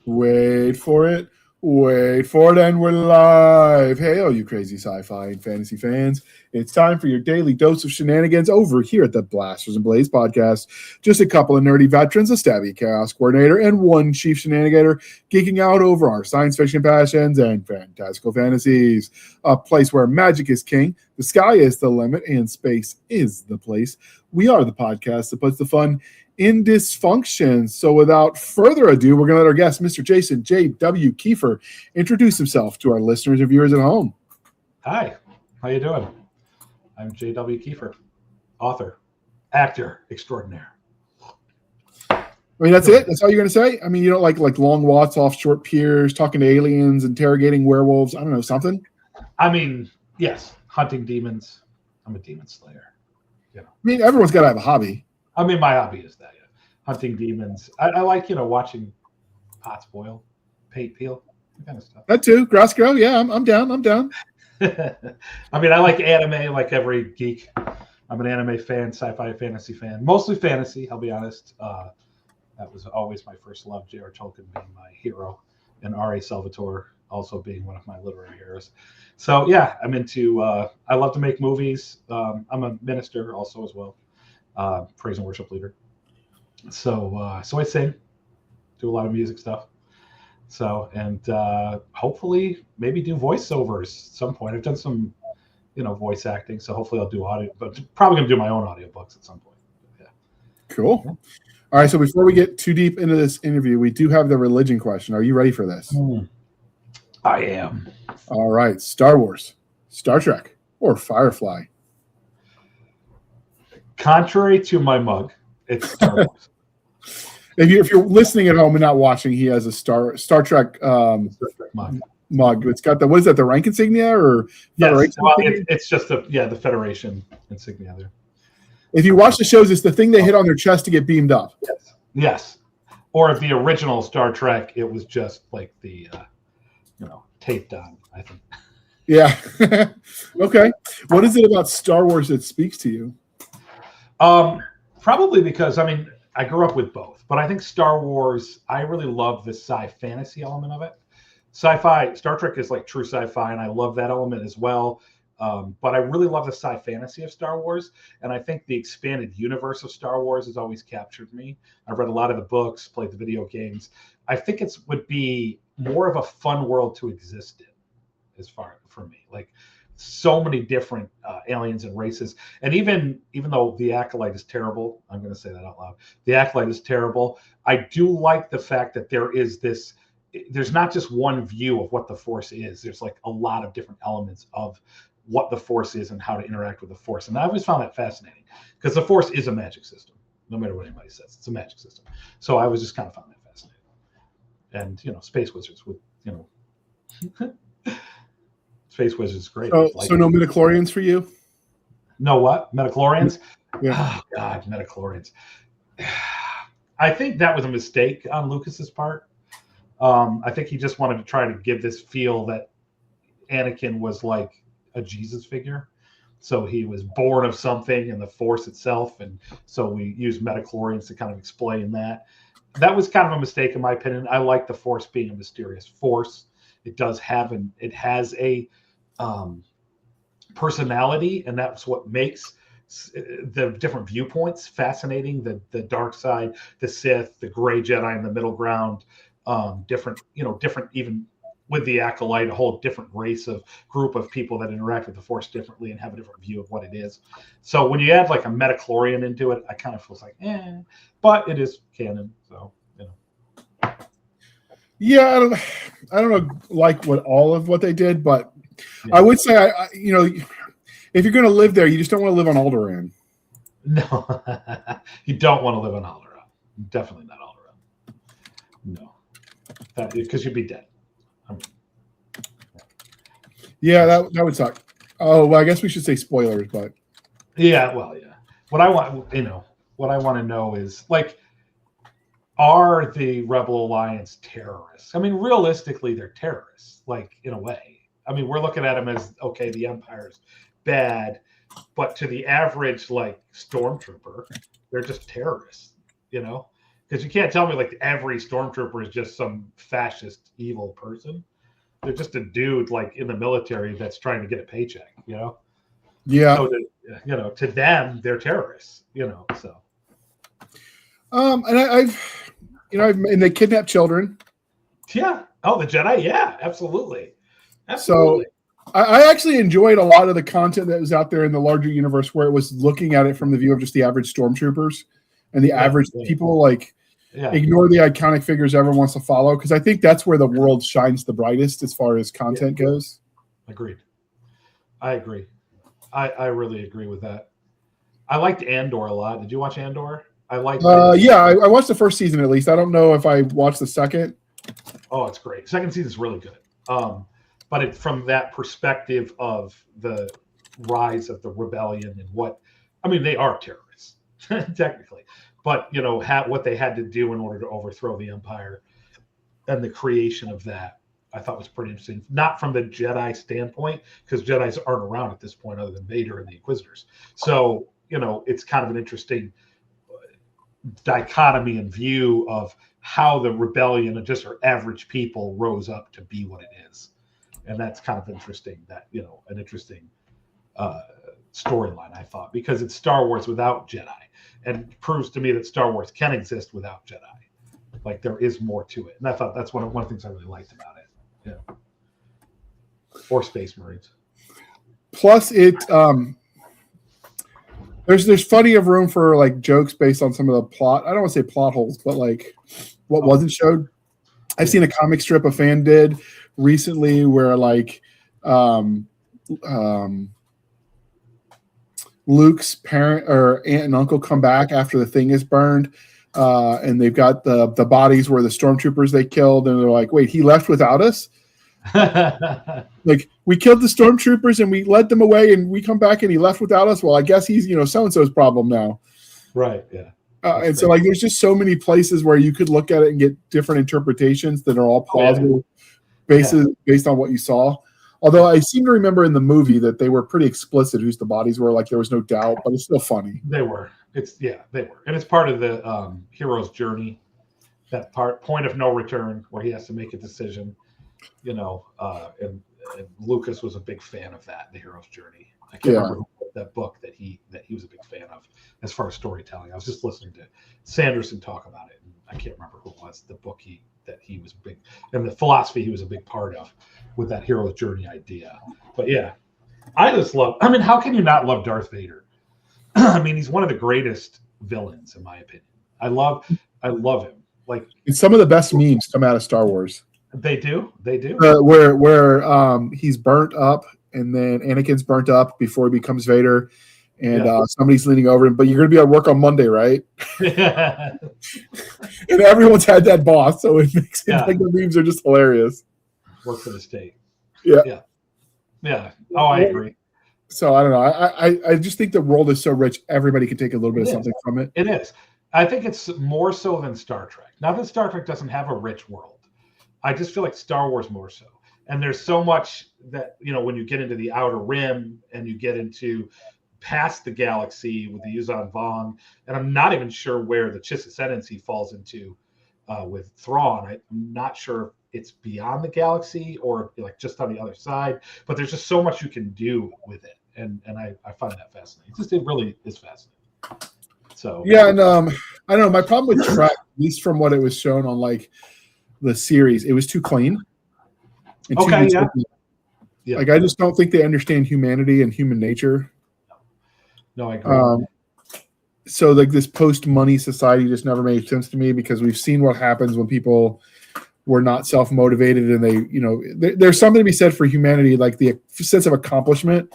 Wait for it. Wait for it, and we're live. Hey, all you crazy sci-fi and fantasy fans. It's time for your daily dose of shenanigans over here at the Blasters and Blaze podcast. Just a couple of nerdy veterans, a Stabby chaos coordinator, and one chief shenanigator geeking out over our science fiction passions and fantastical fantasies. A place where magic is king, the sky is the limit, and space is the place. We are the podcast that puts the fun in dysfunction. So without further ado, we're going to let our guest, Mr. Jason J.W. Kiefer, introduce himself to our listeners and viewers at home. Hi, how you doing? I'm J.W. Kiefer, author, actor extraordinaire. I mean, that's it? That's all you're going to say? I mean, you don't like long walks off short piers, talking to aliens, interrogating werewolves, I don't know, something? I mean, yes, hunting demons. I'm a demon slayer. You know. I mean, everyone's got to have a hobby. I mean, my hobby is that, yeah. Hunting demons. I like, watching pots boil, paint peel, that kind of stuff. That too. Grass grow. Yeah, I'm down. I'm down. I mean, I like anime like every geek. I'm an anime fan, sci-fi fantasy fan. Mostly fantasy, I'll be honest. That was always my first love, J.R. Tolkien being my hero, and R.A. Salvatore also being one of my literary heroes. So, yeah, I'm into I love to make movies. I'm a minister also as well. Praise and worship leader. So I sing, do a lot of music stuff. So, and hopefully maybe do voiceovers at some point. I've done some, voice acting. So hopefully I'll do audio, but probably going to do my own audiobooks at some point. Yeah. Cool. All right. So before we get too deep into this interview, we do have the religion question. Are you ready for this? I am. All right. Star Wars, Star Trek, or Firefly? Contrary to my mug, it's Star Wars. If you're listening at home and not watching, he has a Star Trek mug. It's got what is that? The rank insignia or Federation? Well, it's just the Federation insignia there. If you watch the shows, it's the thing they hit on their chest to get beamed up. Yes. Or the original Star Trek, it was just like the taped on, I think. Yeah. Okay. What is it about Star Wars that speaks to you? Probably because, I grew up with both, but I think Star Wars, I really love the sci-fantasy element of it. Sci-fi, Star Trek is like true sci-fi, and I love that element as well. But I really love the sci-fantasy of Star Wars, and I think the expanded universe of Star Wars has always captured me. I've read a lot of the books, played the video games. I think it would be more of a fun world to exist in, as far for me. Like, so many different aliens and races, and even though the Acolyte is terrible, I'm going to say that out loud. The Acolyte is terrible. I do like the fact that there's not just one view of what the Force is. There's like a lot of different elements of what the Force is and how to interact with the Force, and I always found that fascinating because the Force is a magic system. No matter what anybody says, it's a magic system. So I was just kind of found that fascinating. And space wizards would Space Wizards is great. So no midichlorians for you? No what? Midichlorians? Yeah. Oh, God, midichlorians. I think that was a mistake on Lucas's part. I think he just wanted to try to give this feel that Anakin was like a Jesus figure. So he was born of something in the Force itself. And so we used midichlorians to kind of explain that. That was kind of a mistake in my opinion. I like the Force being a mysterious force. It does have it has a personality, and that's what makes the different viewpoints fascinating. The dark side, the Sith, the gray Jedi in the middle ground, different even with the Acolyte, a whole different group of people that interact with the Force differently and have a different view of what it is. So when you add like a midichlorian into it, I kind of feels like, but it is canon, so Yeah, I don't like all of what they did, but yeah. I would say, if you're going to live there, you just don't want to live on Alderaan. No, you don't want to live on Alderaan. Definitely not Alderaan. No, because you'd be dead. Yeah, that would suck. Oh, well, I guess we should say spoilers, but yeah, well, yeah. What I want to know is like, are the Rebel Alliance terrorists? I mean, realistically, they're terrorists, like in a way. I mean, we're looking at them as, okay, the Empire's bad, but to the average like stormtrooper, they're just terrorists, because Because you can't tell me like every stormtrooper is just some fascist evil person. They're just a dude like in the military that's trying to get a paycheck, you know? Yeah. So, to them, they're terrorists, so. And and they kidnap children. Yeah. Oh, the Jedi. Yeah, absolutely. So I actually enjoyed a lot of the content that was out there in the larger universe where it was looking at it from the view of just the average stormtroopers and the average people, like ignore the iconic figures everyone wants to follow. Because I think that's where the world shines the brightest as far as content goes. Agreed. I agree. I really agree with that. I liked Andor a lot. Did you watch Andor? I liked I watched the first season at least. I don't know if I watched the second. Oh, it's great. Second season is really good. But from that perspective of the rise of the rebellion and they are terrorists technically, but what they had to do in order to overthrow the Empire and the creation of that, I thought was pretty interesting. Not from the Jedi standpoint, because Jedis aren't around at this point other than Vader and the Inquisitors. So, it's kind of an interesting dichotomy and view of how the rebellion and just our average people rose up to be what it is. And that's kind of interesting, that, an interesting storyline, I thought, because it's Star Wars without Jedi, and proves to me that Star Wars can exist without Jedi. Like, there is more to it. And I thought that's one of the things I really liked about it. Yeah. Or Space Marines. Plus, there's plenty of room for like jokes based on some of the plot. I don't want to say plot holes, but like what wasn't showed. I've seen a comic strip a fan did recently where like Luke's parent or aunt and uncle come back after the thing is burned, and they've got the bodies where the stormtroopers they killed, and they're like, wait, he left without us? Like, we killed the stormtroopers and we led them away, and we come back and he left without us. Well, I guess he's so-and-so's problem now. Right. Yeah. And so like there's just so many places where you could look at it and get different interpretations that are all plausible based on what you saw. Although I seem to remember in the movie that they were pretty explicit whose the bodies were, like there was no doubt, but it's still funny. They were. They were. And it's part of the hero's journey, that point of no return where he has to make a decision, and Lucas was a big fan of that, the hero's journey. I can't remember who wrote that book that he was a big fan of as far as storytelling. I was just listening to Sanderson talk about it, and I can't remember who it was, the book that he was big, and the philosophy he was a big part of with that hero's journey idea. But yeah, I just love, how can you not love Darth Vader? He's one of the greatest villains in my opinion. I love him. Like, and some of the best memes come out of Star Wars. They do. Where he's burnt up, and then Anakin's burnt up before he becomes Vader, and somebody's leaning over him. But you're going to be at work on Monday, right? And everyone's had that boss, so it makes it like the memes are just hilarious. Work for the state. Yeah. Oh, I agree. So I don't know. I just think the world is so rich. Everybody can take a little bit of something from it. It is. I think it's more so than Star Trek. Not that Star Trek doesn't have a rich world. I just feel like Star Wars more so. And there's so much that, when you get into the Outer Rim and you get into past the galaxy with the Yuuzhan Vong, and I'm not even sure where the Chiss Ascendancy falls into with Thrawn. I'm not sure if it's beyond the galaxy or like just on the other side, but there's just so much you can do with it. And I find that fascinating. It really is fascinating. So yeah, and I don't know. My problem with Trek, at least from what it was shown on like the series, it was too clean. Okay, yeah. Like I just don't think they understand humanity and human nature. No, I agree. So like this post-money society just never made sense to me, because we've seen what happens when people were not self-motivated, and they, there's something to be said for humanity, like the sense of accomplishment.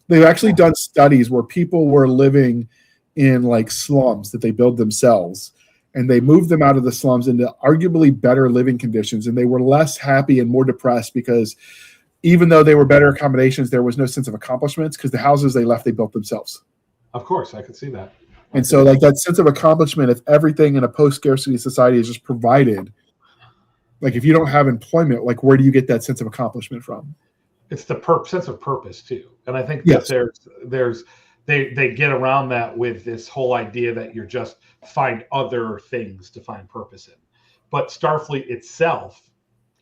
They've actually done studies where people were living in like slums that they build themselves, and they moved them out of the slums into arguably better living conditions, and they were less happy and more depressed because even though they were better accommodations, there was no sense of accomplishments because the houses they left, they built themselves. Of course, I could see that. And so like that sense of accomplishment, if everything in a post-scarcity society is just provided, like if you don't have employment, like where do you get that sense of accomplishment from? It's the sense of purpose too. And I think that there's they get around that with this whole idea that you're just find other things to find purpose in. But Starfleet itself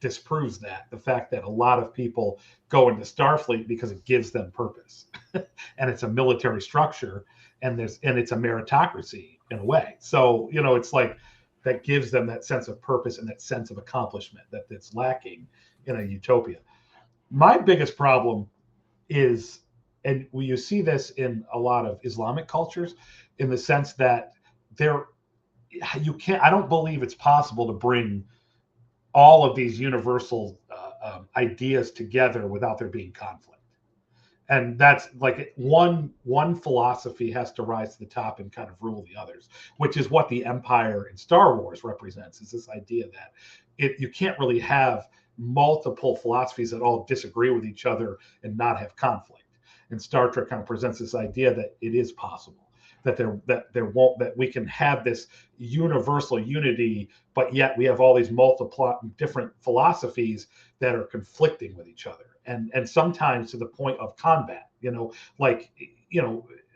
disproves that. The fact that a lot of people go into Starfleet because it gives them purpose, and it's a military structure, and it's a meritocracy in a way. So it's like that gives them that sense of purpose and that sense of accomplishment that's lacking in a utopia. My biggest problem is, and you see this in a lot of Islamic cultures, in the sense that I don't believe it's possible to bring all of these universal ideas together without there being conflict. And that's like one philosophy has to rise to the top and kind of rule the others, which is what the Empire in Star Wars represents, is this idea that you can't really have multiple philosophies that all disagree with each other and not have conflict. And Star Trek kind of presents this idea that it is possible, that we can have this universal unity, but yet we have all these multiple different philosophies that are conflicting with each other. And sometimes to the point of combat,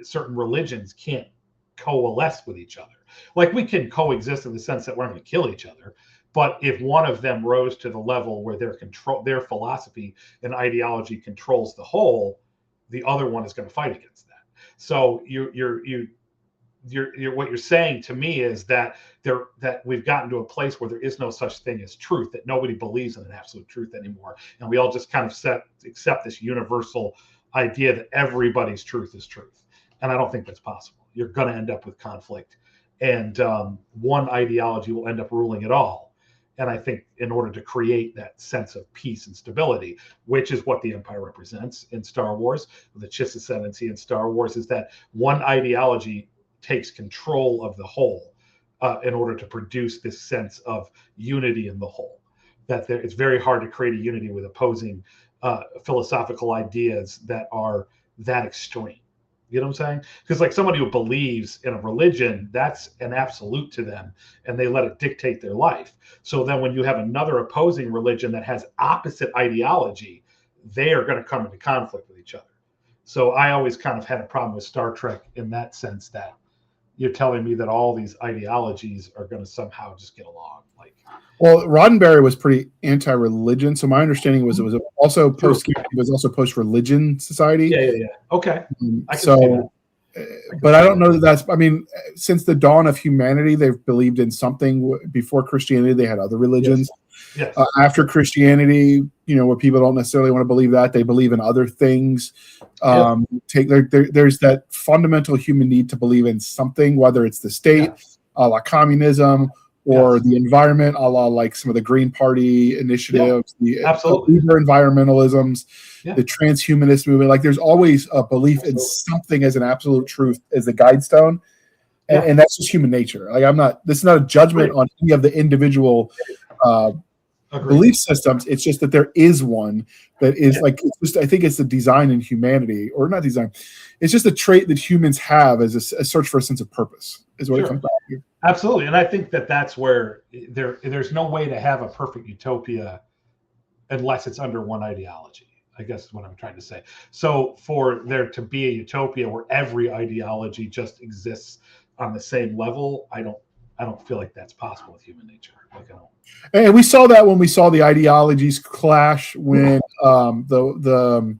certain religions can't coalesce with each other. Like, we can coexist in the sense that we're not going to kill each other, but if one of them rose to the level where their philosophy and ideology controls the whole, the other one is going to fight against that. So what you're saying to me is that we've gotten to a place where there is no such thing as truth, that nobody believes in an absolute truth anymore, and we all just kind of accept this universal idea that everybody's truth is truth. And I don't think that's possible. You're going to end up with conflict, and one ideology will end up ruling it all. And I think in order to create that sense of peace and stability, which is what the Empire represents in Star Wars, the Chiss Ascendancy in Star Wars, is that one ideology takes control of the whole in order to produce this sense of unity in the whole. It's very hard to create a unity with opposing philosophical ideas that are that extreme. You know what I'm saying? Because like somebody who believes in a religion, that's an absolute to them, and they let it dictate their life. So then when you have another opposing religion that has opposite ideology, they are going to come into conflict with each other. So I always kind of had a problem with Star Trek in that sense, that you're telling me that all these ideologies are going to somehow just get along. Well, Roddenberry was pretty anti-religion, so my understanding was it was also post-religion society. Yeah. Okay. But I don't know that's. I mean, since the dawn of humanity, they've believed in something. Before Christianity, they had other religions. Yes. After Christianity, where people don't necessarily want to believe that, they believe in other things. There's that fundamental human need to believe in something, whether it's the state, a la communism, or the environment, a la like some of the Green Party initiatives, the environmentalisms, the transhumanist movement. Like, there's always a belief in something as an absolute truth as the guide stone. And that's just human nature. Like, this is not a judgment on any of the individual belief systems. It's just that there is one that is like, I think it's the design in humanity, or not design. It's just a trait that humans have as a search for a sense of purpose, is what it comes back to. Absolutely. And I think that that's where there's no way to have a perfect utopia unless it's under one ideology, I guess is what I'm trying to say. So for there to be a utopia where every ideology just exists on the same level, I don't feel like that's possible with human nature. And we saw that when we saw the ideologies clash, when the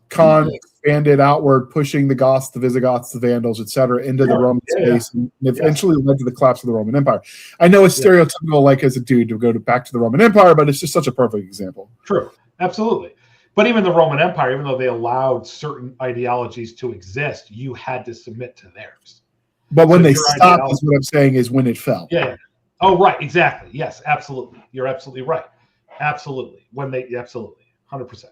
Khan expanded outward, pushing the Goths, the Visigoths, the Vandals, etc., into the Roman space, and eventually led to the collapse of the Roman Empire. I know it's stereotypical, like as a dude, to go back to the Roman Empire, but it's just such a perfect example. True, absolutely. But even the Roman Empire, even though they allowed certain ideologies to exist, you had to submit to theirs. But when they stopped, is what I'm saying, is when it fell. Yeah. Oh, right. Exactly. Yes, absolutely. You're absolutely right. Absolutely. 100%.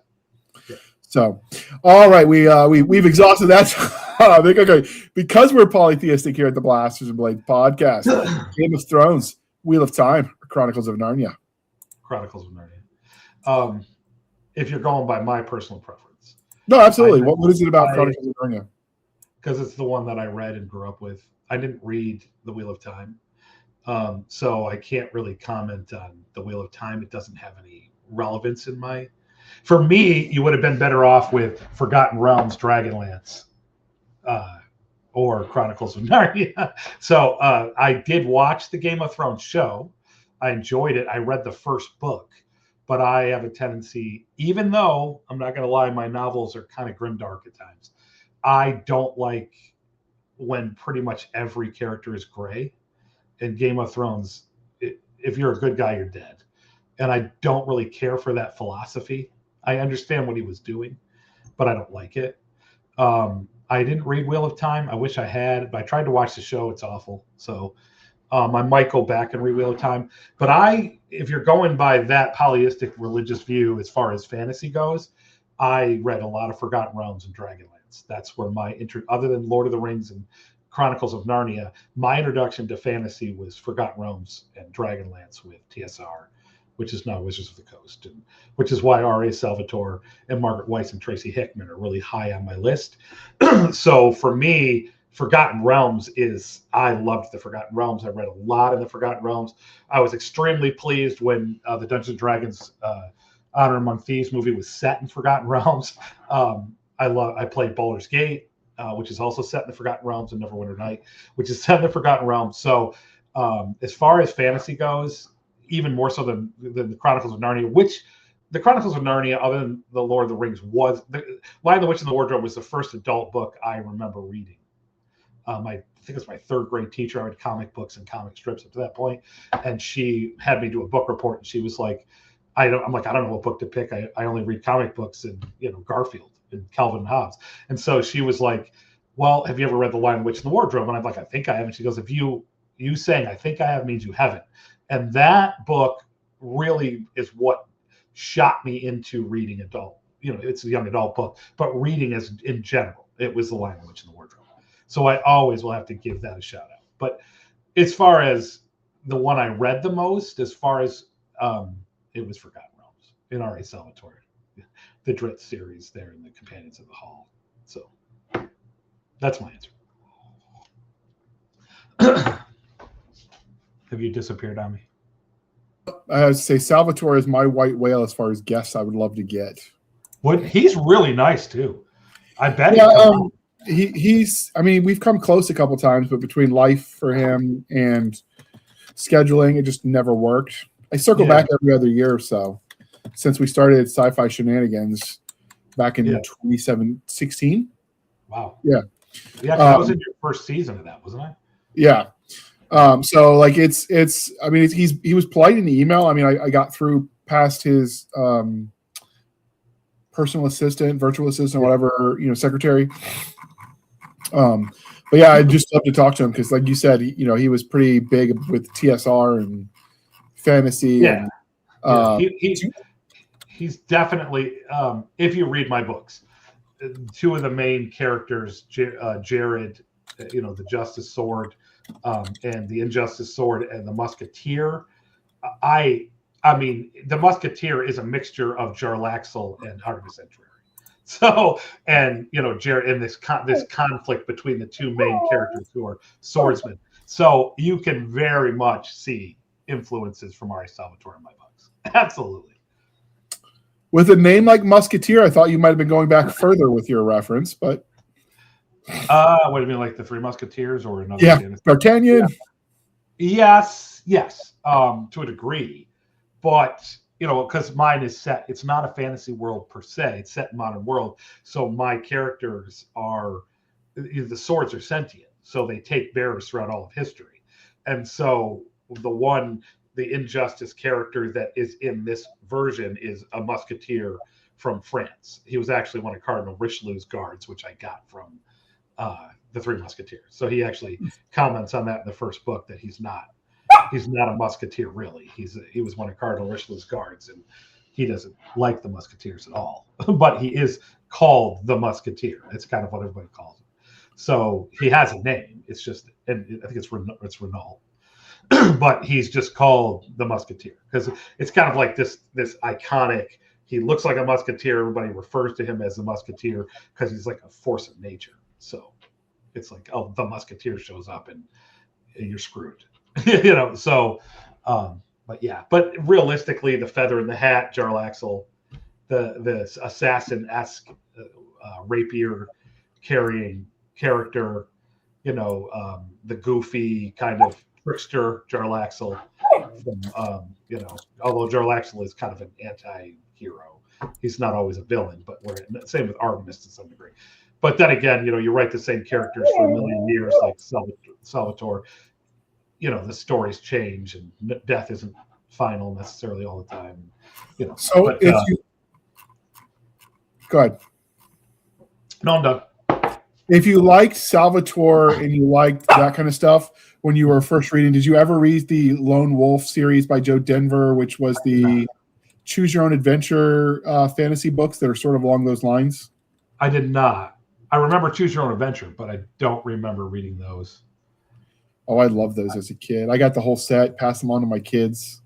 Yeah. So, all right, we've exhausted that topic. Okay, because we're polytheistic here at the Blasters and Blades podcast, Game of Thrones, Wheel of Time, or Chronicles of Narnia. Chronicles of Narnia. If you're going by my personal preference. No, absolutely. What is it about Chronicles of Narnia? Because it's the one that I read and grew up with. I didn't read The Wheel of Time, so I can't really comment on The Wheel of Time. It doesn't have any relevance in my. For me, you would have been better off with Forgotten Realms, Dragonlance. or Chronicles of Narnia. So I did watch the Game of Thrones show. I enjoyed it. I read the first book, but I have a tendency, even though I'm not going to lie, my novels are kind of grimdark at times. I don't like when pretty much every character is gray. In Game of Thrones, if you're a good guy, you're dead. And I don't really care for that philosophy. I understand what he was doing, but I don't like it. I didn't read Wheel of Time. I wish I had, but I tried to watch the show. It's awful. So I might go back and read Wheel of Time. But if you're going by that polyistic religious view as far as fantasy goes, I read a lot of Forgotten Realms and Dragonlance. That's where other than Lord of the Rings and Chronicles of Narnia, my introduction to fantasy was Forgotten Realms and Dragonlance with TSR, which is now Wizards of the Coast, and which is why R.A. Salvatore and Margaret Weiss and Tracy Hickman are really high on my list. So for me, Forgotten Realms I loved the Forgotten Realms. I read a lot in the Forgotten Realms. I was extremely pleased when the Dungeons & Dragons Honor Among Thieves movie was set in Forgotten Realms. I played Baldur's Gate, which is also set in the Forgotten Realms, and Neverwinter Night, which is set in the Forgotten Realms. So as far as fantasy goes, even more so than the Chronicles of Narnia, which the Chronicles of Narnia, other than the Lord of the Rings, Lion, the Witch, and the Wardrobe was the first adult book I remember reading. I think it's my third grade teacher. I read comic books and comic strips up to that point, and she had me do a book report, and she was like, I'm like, I don't know what book to pick. I only read comic books and Garfield and Calvin and Hobbes. And so she was like, well, have you ever read The Lion, the Witch, and the Wardrobe? And I'm like, I think I have. And she goes, if you saying I think I have means you haven't. And that book really is what shot me into reading adult. It's a young adult book, but reading as in general, it was The Lion, the Witch, and the Wardrobe. So I always will have to give that a shout out. But as far as the one I read the most, as far as it was Forgotten Realms in R.A. Salvatore, the Dritz series there in the Companions of the Hall. So that's my answer. Have you disappeared on me? I would say Salvatore is my white whale as far as guests I would love to get. He's really nice too. I bet. He's. I mean, we've come close a couple times, but between life for him and scheduling, it just never worked. I circle back every other year or so since we started Sci-Fi Shenanigans back in 2016. Wow. Yeah. Yeah, that was in your first season of that, wasn't it? Yeah. So like it's I mean he was polite in the email. I mean I got through past his personal assistant, virtual assistant, whatever, secretary. But yeah, I'd just love to talk to him because like you said, he was pretty big with TSR and fantasy. Yeah. And, he's definitely if you read my books, two of the main characters, Jared, the Justice Sword, and the Injustice Sword, and the Musketeer. I mean, the Musketeer is a mixture of Jarlaxle and Artemis Entreri. So, and Jared, in this conflict between the two main characters who are swordsmen. So you can very much see influences from R.A. Salvatore in my books. Absolutely. With a name like Musketeer, I thought you might have been going back further with your reference, but. What do you mean, like the Three Musketeers or another? Yeah, D'Artagnan. Yeah. Yes, to a degree, but because mine is set. It's not a fantasy world per se. It's set in modern world, so my characters are the swords are sentient, so they take bearers throughout all of history, and so the Injustice character that is in this version is a musketeer from France. He was actually one of Cardinal Richelieu's guards, which I got from the Three Musketeers. So he actually comments on that in the first book that he's not a musketeer really. He was one of Cardinal Richelieu's guards, and he doesn't like the musketeers at all. But he is called the Musketeer. It's kind of what everybody calls him. So he has a name. It's just, and I think it's Renault. But he's just called the Musketeer because it's kind of like this iconic. He looks like a musketeer. Everybody refers to him as the Musketeer because he's like a force of nature. So it's like, oh, the Musketeer shows up and you're screwed, So, but realistically, the feather in the hat, Jarlaxle, the assassin-esque rapier carrying character, the goofy kind of trickster Jarlaxle. Although Jarlaxle is kind of an anti-hero, he's not always a villain, but same with Artemis to some degree. But then again, you write the same characters for a million years, like Salvatore. The stories change, and death isn't final necessarily all the time. So but, if you go ahead. No, I'm done. If you liked Salvatore and you liked that kind of stuff when you were first reading, did you ever read the Lone Wolf series by Joe Denver, which was the choose your own adventure fantasy books that are sort of along those lines? I did not. I remember Choose Your Own Adventure, but I don't remember reading those. Oh, I loved those as a kid. I got the whole set, passed them on to my kids.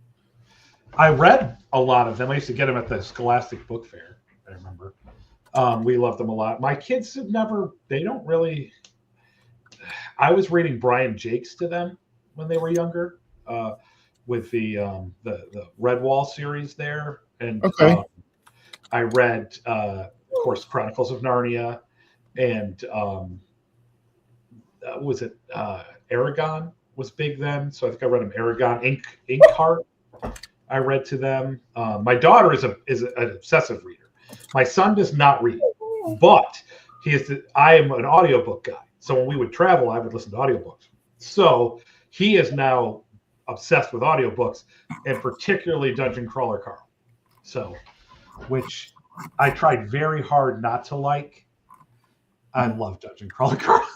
I read a lot of them. I used to get them at the Scholastic Book Fair, I remember. We loved them a lot. My kids have never, they don't really, I was reading Brian Jakes to them when they were younger with the Redwall series there. And okay. I read, of course, Chronicles of Narnia and was it Aragon was big then. So I think I read them Aragon, Inkheart. I read to them. My daughter is an obsessive reader. My son does not read, but I am an audiobook guy. So when we would travel, I would listen to audiobooks. So he is now obsessed with audiobooks, and particularly Dungeon Crawler Carl. So, which I tried very hard not to like. I love Dungeon Crawler Carl.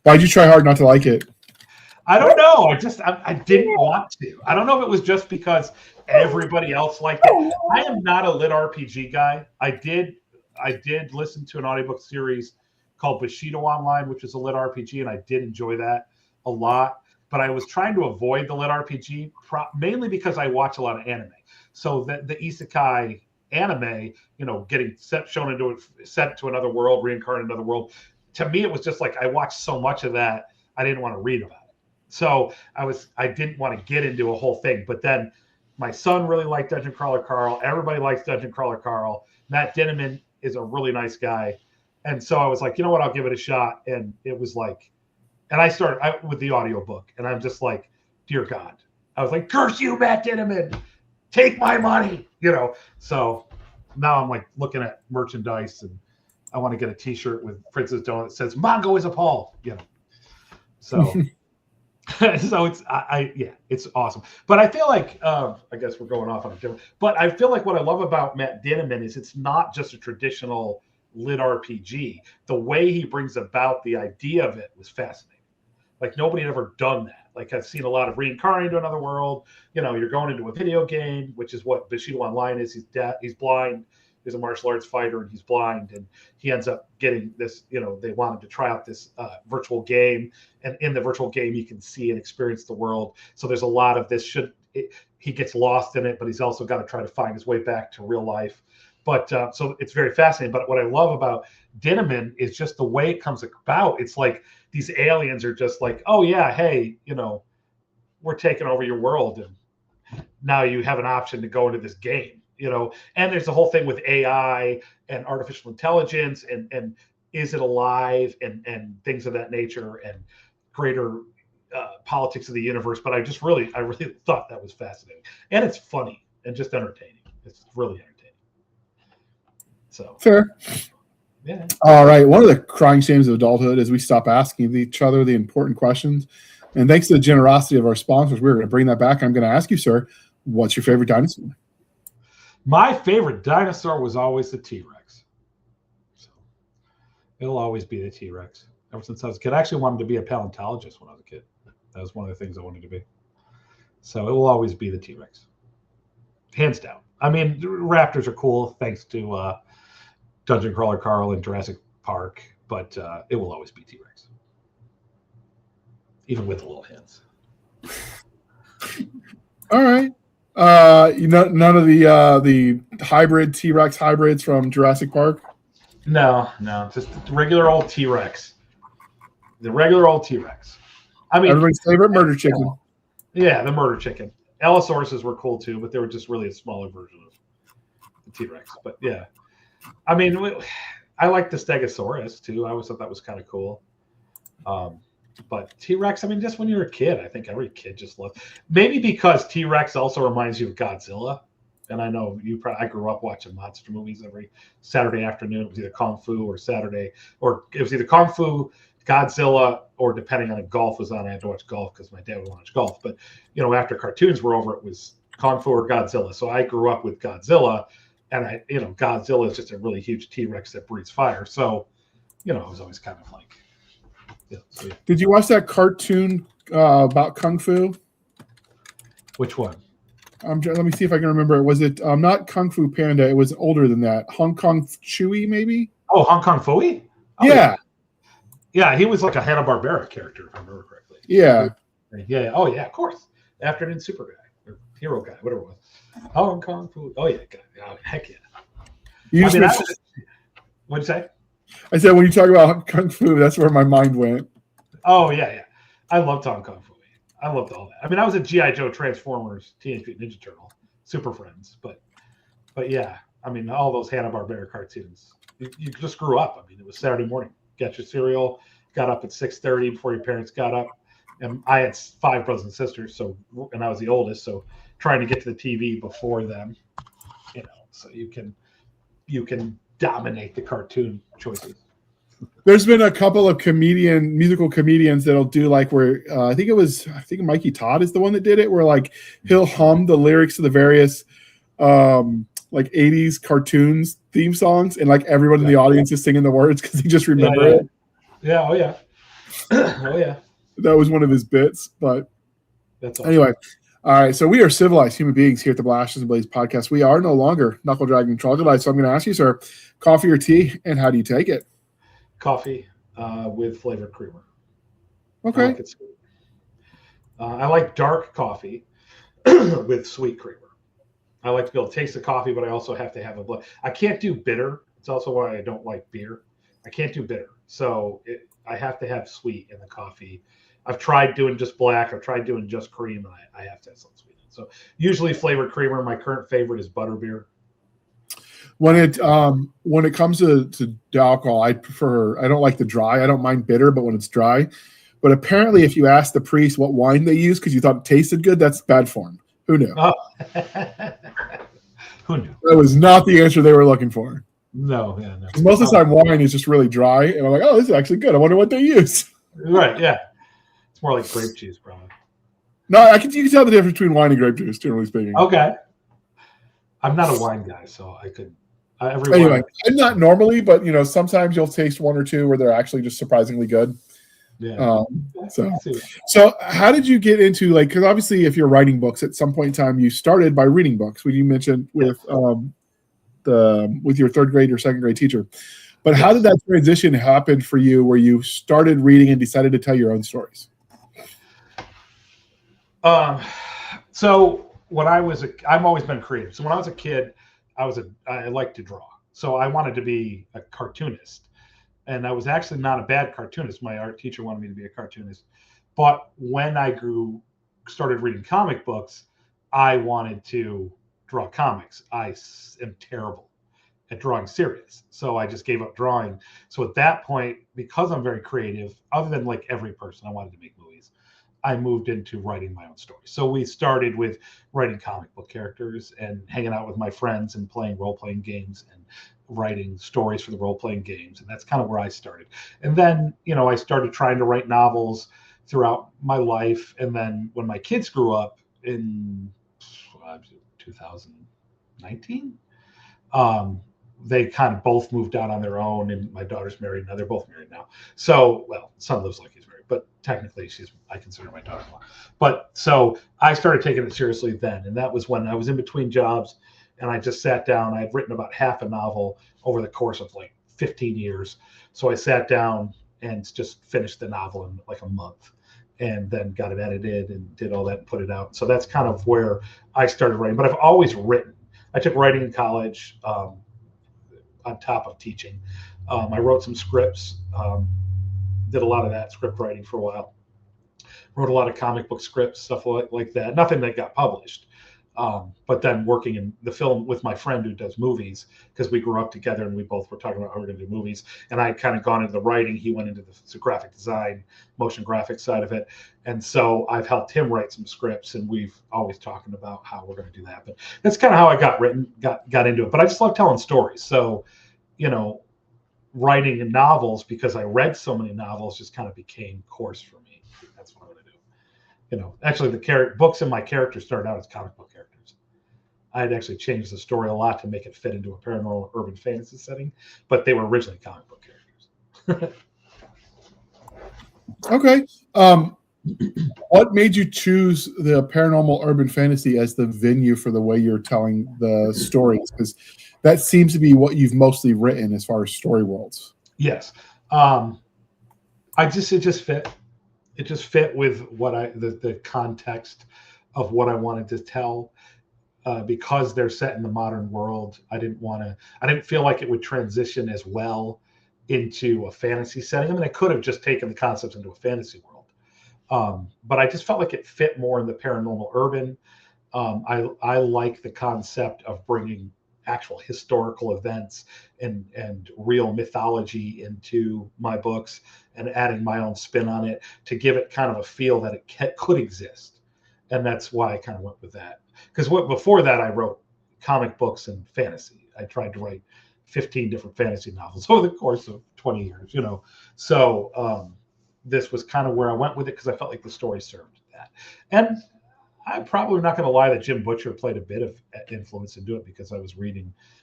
Why'd you try hard not to like it? I don't know. I didn't want to. I don't know if it was just because everybody else liked it. I am not a lit RPG guy. I did listen to an audiobook series called Bushido Online, which is a lit RPG, and I did enjoy that a lot. But I was trying to avoid the lit RPG mainly because I watch a lot of anime. So the isekai anime, getting set to another world, reincarnated in another world. To me, it was just like I watched so much of that, I didn't want to read about it. So I didn't want to get into a whole thing. But then my son really liked Dungeon Crawler Carl. Everybody likes Dungeon Crawler Carl. Matt Dinneman is a really nice guy. And so I was like, you know what, I'll give it a shot. And it was like, and I started with the audiobook, and I'm just like, dear God. I was like, curse you, Matt Dinneman. Take my money. So now I'm like looking at merchandise, and I want to get a t-shirt with Princess Donut that says Mongo is appalled. So so it's awesome. But I feel like I guess we're going off on a different. But I feel like what I love about Matt Dinneman is it's not just a traditional lit RPG. The way he brings about the idea of it was fascinating. Like nobody had ever done that. Like I've seen a lot of reincarnating to another world. You're going into a video game, which is what Bushido Online is. He's blind. He's a martial arts fighter, and he's blind, and he ends up getting this. They want him to try out this virtual game, and in the virtual game, he can see and experience the world. So there's a lot of this. He gets lost in it, but he's also got to try to find his way back to real life. But so it's very fascinating. But what I love about Dinneman is just the way it comes about. It's like these aliens are just like, oh yeah, hey, we're taking over your world, and now you have an option to go into this game. And there's the whole thing with AI and artificial intelligence and is it alive and things of that nature and greater politics of the universe. But I really thought that was fascinating, and it's funny and just entertaining. It's really entertaining. So fair. Yeah. All right. One of the crying shames of adulthood is we stop asking each other the important questions. And thanks to the generosity of our sponsors, we're going to bring that back. I'm going to ask you, sir, what's your favorite dinosaur? My favorite dinosaur was always the T-Rex. So it'll always be the T-Rex. Ever since I was a kid, I actually wanted to be a paleontologist when I was a kid. That was one of the things I wanted to be. So it will always be the T-Rex. Hands down. I mean, raptors are cool thanks to Dungeon Crawler Carl and Jurassic Park, but it will always be T-Rex. Even with the little hands. All right. None of the hybrid T-Rex hybrids from Jurassic Park? No, just the regular old T-Rex. The regular old T-Rex. I mean, everybody's favorite murder chicken. Yeah, the murder chicken. Allosauruses were cool too, but they were just really a smaller version of the T-Rex. But yeah, I mean, I like the Stegosaurus too. I always thought that was kind of cool. But T-Rex, I mean, just when you're a kid, I think every kid just loves. Maybe because T-Rex also reminds you of Godzilla. And I know I grew up watching monster movies every Saturday afternoon. It was either Kung Fu or Saturday, or it was either Kung Fu, Godzilla, or depending on if golf was on, I had to watch golf because my dad would watch golf. But, after cartoons were over, it was Kung Fu or Godzilla. So I grew up with Godzilla, and Godzilla is just a really huge T-Rex that breathes fire. So, I was always kind of like, so, yeah. Did you watch that cartoon about Kung Fu? Which one? Let me see if I can remember. Was it not Kung Fu Panda? It was older than that. Hong Kong Chewy, maybe? Oh, Hong Kong Phooey? Oh, yeah. Yeah, he was like a Hanna-Barbera character, if I remember correctly. Yeah. Yeah. Oh, yeah, of course. Afternoon Super Guy, or Hero Guy, whatever it was. Hong Kong Phooey. Oh, yeah. Oh, heck yeah. What'd you say? I said, when you talk about Kung Fu, that's where my mind went. Oh, yeah. I loved Hong Kong Phooey. I loved all that. I mean, I was a G.I. Joe, Transformers, Teenage Mutant Ninja Turtle, Super Friends, but yeah, I mean, all those Hanna-Barbera cartoons. You just grew up. I mean, it was Saturday morning. Got your cereal, got up at 6:30 before your parents got up, and I had 5 brothers and sisters, and I was the oldest, so trying to get to the TV before them, so you can dominate the cartoon choices. There's been a couple of musical comedians that'll do like where I think Mikey Todd is the one that did it, where like he'll hum the lyrics to the various like 80s cartoons theme songs, and like everyone in the audience is singing the words because he just remember it. Yeah, oh yeah. Oh yeah. That was one of his bits, but that's awesome. Anyway. All right, so we are civilized human beings here at the Blasters and Blades podcast. We are no longer knuckle dragging troglodytes. So I'm going to ask you, sir, coffee or tea, and how do you take it? Coffee with flavored creamer. Okay. I like it sweet. I like dark coffee with sweet creamer. I like to be able to taste the coffee, but I also have to have a blend. I can't do bitter. It's also why I don't like beer. I can't do bitter. So I have to have sweet in the coffee. I've tried doing just black. I've tried doing just cream, and I have to have some sweet. So usually flavored creamer. My current favorite is butterbeer. When it comes to alcohol, I don't like the dry. I don't mind bitter, but when it's dry. But apparently, if you ask the priest what wine they use because you thought it tasted good, that's bad form. Who knew? Oh. Who knew? That was not the answer they were looking for. No. Most of the time, wine is just really dry, and I'm like, oh, this is actually good. I wonder what they use. Right, yeah. It's more like grape juice, probably. No, you can tell the difference between wine and grape juice, generally speaking. Okay. I'm not a wine guy, so I could. Anyway, I'm not normally, but sometimes you'll taste one or two where they're actually just surprisingly good. Yeah. So how did you get into because obviously if you're writing books at some point in time, you started by reading books, when you mentioned with your third grade or second grade teacher. But how did that transition happen for you where you started reading and decided to tell your own stories? So when I've always been creative. So when I was a kid, I liked to draw. So I wanted to be a cartoonist. And I was actually not a bad cartoonist. My art teacher wanted me to be a cartoonist. But when I started reading comic books, I wanted to draw comics. I am terrible at drawing serious. So I just gave up drawing. So at that point, because I'm very creative, other than like every person, I wanted to make movies, I moved into writing my own stories. So we started with writing comic book characters and hanging out with my friends and playing role-playing games and writing stories for the role-playing games. And that's kind of where I started. And then, I started trying to write novels throughout my life. And then when my kids grew up in 2019, they kind of both moved out on their own, and my daughter's married now. They're both married now. So, son lives like he's married, but technically I consider my daughter-in-law. But so I started taking it seriously then. And that was when I was in between jobs, and I just sat down. I had written about half a novel over the course of 15 years. So I sat down and just finished the novel in a month, and then got it edited and did all that and put it out. So that's kind of where I started writing. But I've always written. I took writing in college on top of teaching. I wrote some scripts, did a lot of that script writing for a while. Wrote a lot of comic book scripts, stuff like that. Nothing that got published. But then working in the film with my friend who does movies, because we grew up together and we both were talking about how we're going to do movies. And I had kind of gone into the writing. He went into the graphic design, motion graphics side of it. And so I've helped him write some scripts, and we've always talking about how we're going to do that. But that's kind of how I got into it. But I just love telling stories. So, writing novels, because I read so many novels, just kind of became course for me. That's what I'm going to do. Actually, the books and my characters started out as comic book characters. I had actually changed the story a lot to make it fit into a paranormal urban fantasy setting, but they were originally comic book characters. Okay. What made you choose the paranormal urban fantasy as the venue for the way you're telling the stories? Because that seems to be what you've mostly written as far as story worlds. Yes. It just fit. It just fit with what the context of what I wanted to tell, because they're set in the modern world. I didn't feel like it would transition as well into a fantasy setting. I mean, I could have just taken the concepts into a fantasy world. But I just felt like it fit more in the paranormal urban. I like the concept of bringing actual historical events and real mythology into my books and adding my own spin on it to give it kind of a feel that it could exist. And that's why I kind of went with that. Because before that, I wrote comic books and fantasy. I tried to write 15 different fantasy novels over the course of 20 years, So this was kind of where I went with it, because I felt like the story served that. And I'm probably not going to lie that Jim Butcher played a bit of influence into it, because I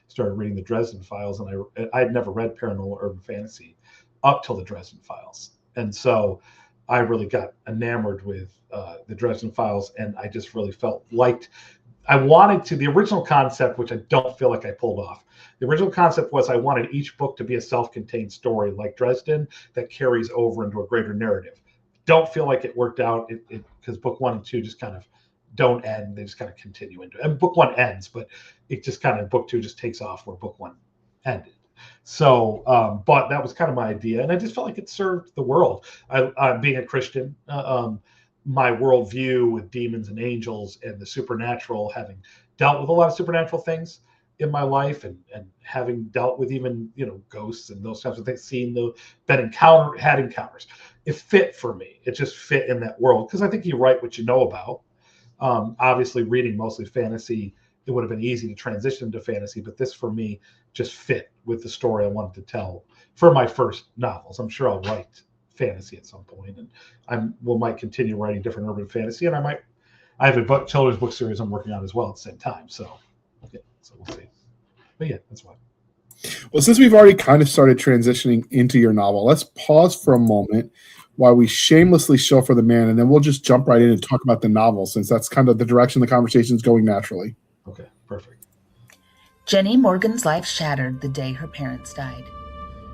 started reading the Dresden Files, and I had never read paranormal urban fantasy up till the Dresden Files. And so I really got enamored with the Dresden Files, and I just really the original concept, which I don't feel like I pulled off. The original concept was I wanted each book to be a self-contained story like Dresden that carries over into a greater narrative. Don't feel like it worked out because book 1 and 2 just kind of don't end. They just kind of continue into it. And book 1 ends, but it just kind of, book 2 just takes off where book 1 ended. So, but that was kind of my idea, and I just felt like it served the world. I being a Christian, my worldview with demons and angels and the supernatural, having dealt with a lot of supernatural things in my life, and having dealt with even ghosts and those types of things, had encounters. It fit for me. It just fit in that world, because I think you write what you know about. Obviously, reading mostly fantasy, it would have been easy to transition into fantasy, but this for me just fit with the story I wanted to tell for my first novels. I'm sure I'll write fantasy at some point, and might continue writing different urban fantasy, and I have a children's book series I'm working on as well at the same time. So we'll see. But yeah, that's why. Well, since we've already kind of started transitioning into your novel, let's pause for a moment while we shamelessly show for the man, and then we'll just jump right in and talk about the novel, since that's kind of the direction the conversation is going naturally. Okay, perfect. Jenny Morgan's life shattered the day her parents died.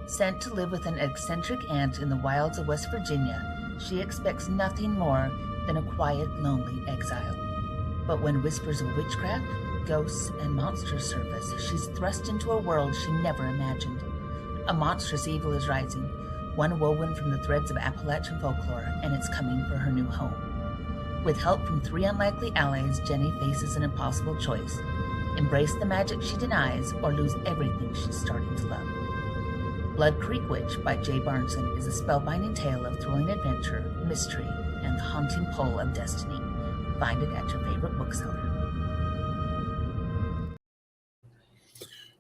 Sent to live with an eccentric aunt in the wilds of West Virginia, she expects nothing more than a quiet, lonely exile. But when whispers of witchcraft, ghosts, and monsters surface, she's thrust into a world she never imagined. A monstrous evil is rising, one woven from the threads of Appalachian folklore, and it's coming for her new home. With help from 3 unlikely allies, Jenny faces an impossible choice: embrace the magic she denies, or lose everything she's starting to love. Blood Creek Witch by Jay Barneson is a spellbinding tale of thrilling adventure, mystery, and the haunting pull of destiny. Find it at your favorite bookseller.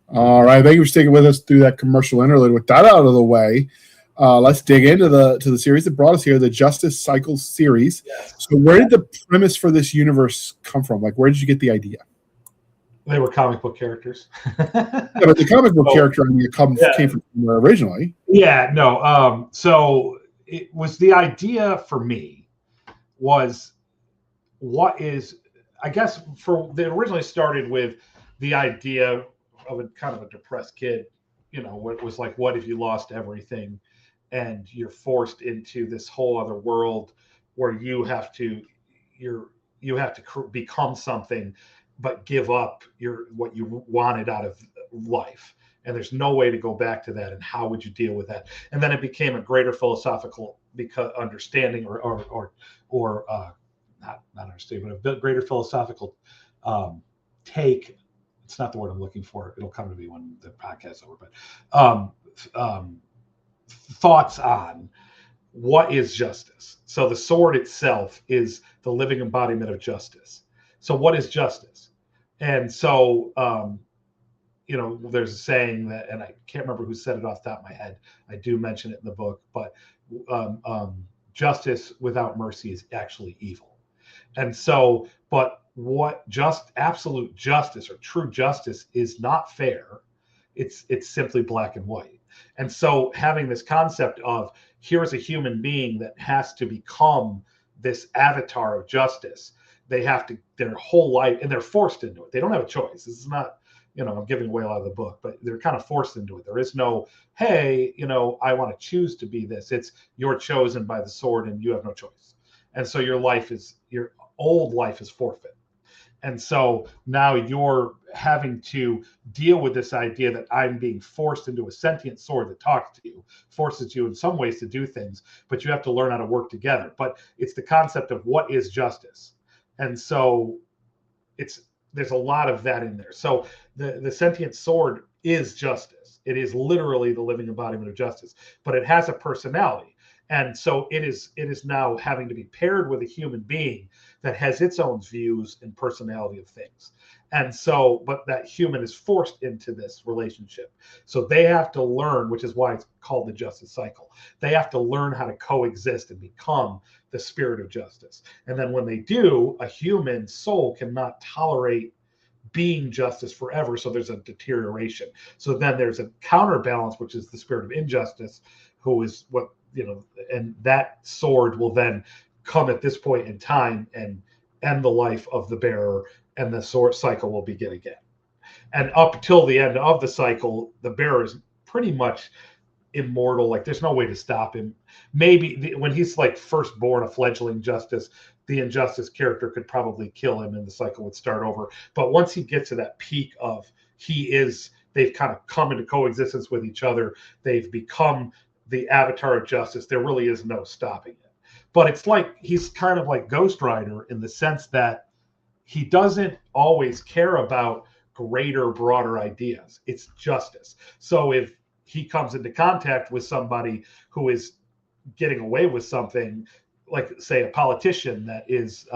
All right, thank you for sticking with us through that commercial interlude. With that out of the way, let's dig into the series that brought us here, the Justice Cycles series. Yes. So where did the premise for this universe come from? Like, where did you get the idea? They were comic book characters. Yeah, but the comic book character came from where originally. Yeah, no. So it was, the idea for me was, I guess they originally started with the idea of a kind of a depressed kid, it was like, what if you lost everything and you're forced into this whole other world where you have to become something, but give up what you wanted out of life, and there's no way to go back to that, and how would you deal with that? And then it became a greater philosophical understanding, or not understanding, but a greater philosophical take, it's not the word I'm looking for, it'll come to me when the podcast's over, but thoughts on what is justice. So the sword itself is the living embodiment of justice. So what is justice? And so, there's a saying that, and I can't remember who said it off the top of my head. I do mention it in the book, but justice without mercy is actually evil. And so, but what absolute justice or true justice is not fair. It's simply black and white. And so having this concept of here's a human being that has to become this avatar of justice. They have to, their whole life, and they're forced into it. They don't have a choice. This is not, I'm giving away a lot of the book, but they're kind of forced into it. There is no, hey, I want to choose to be this. It's you're chosen by the sword and you have no choice. And so your old life is forfeit. And so now you're having to deal with this idea that I'm being forced into a sentient sword that talks to you, forces you in some ways to do things, but you have to learn how to work together. But it's the concept of what is justice. And so there's a lot of that in there. So the sentient sword is justice. It is literally the living embodiment of justice, but it has a personality. And so it is now having to be paired with a human being that has its own views and personality of things. And so, but that human is forced into this relationship. So they have to learn, which is why it's called the justice cycle. They have to learn how to coexist and become the spirit of justice. And then when they do, a human soul cannot tolerate being justice forever. So there's a deterioration. So then there's a counterbalance, which is the spirit of injustice, who is what, and that sword will then come at this point in time and end the life of the bearer, and the sword cycle will begin again. And up till the end of the cycle, the bearer is pretty much immortal. Like there's no way to stop him. Maybe when he's like first born, a fledgling justice, the injustice character could probably kill him and the cycle would start over. But once he gets to that peak of they've kind of come into coexistence with each other, they've become the avatar of justice, there really is no stopping it. But it's like he's kind of like Ghost Rider in the sense that he doesn't always care about greater, broader ideas. It's justice. So if he comes into contact with somebody who is getting away with something, like say a politician that is,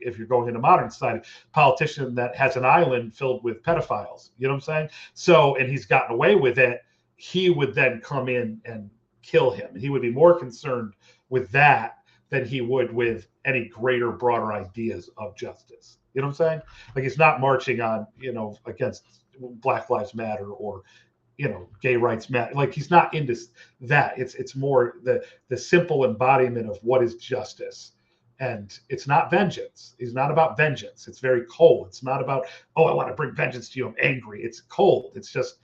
if you're going into modern society, politician that has an island filled with pedophiles, you know what I'm saying? So, and he's gotten away with it, he would then come in and kill him. And he would be more concerned with that than he would with any greater, broader ideas of justice. You know what I'm saying? Like he's not marching on, against Black Lives Matter or, gay rights matter. Like he's not into that. It's more the simple embodiment of what is justice. And it's not vengeance. He's not about vengeance. It's very cold. It's not about, oh, I want to bring vengeance to you. I'm angry. It's cold. It's just,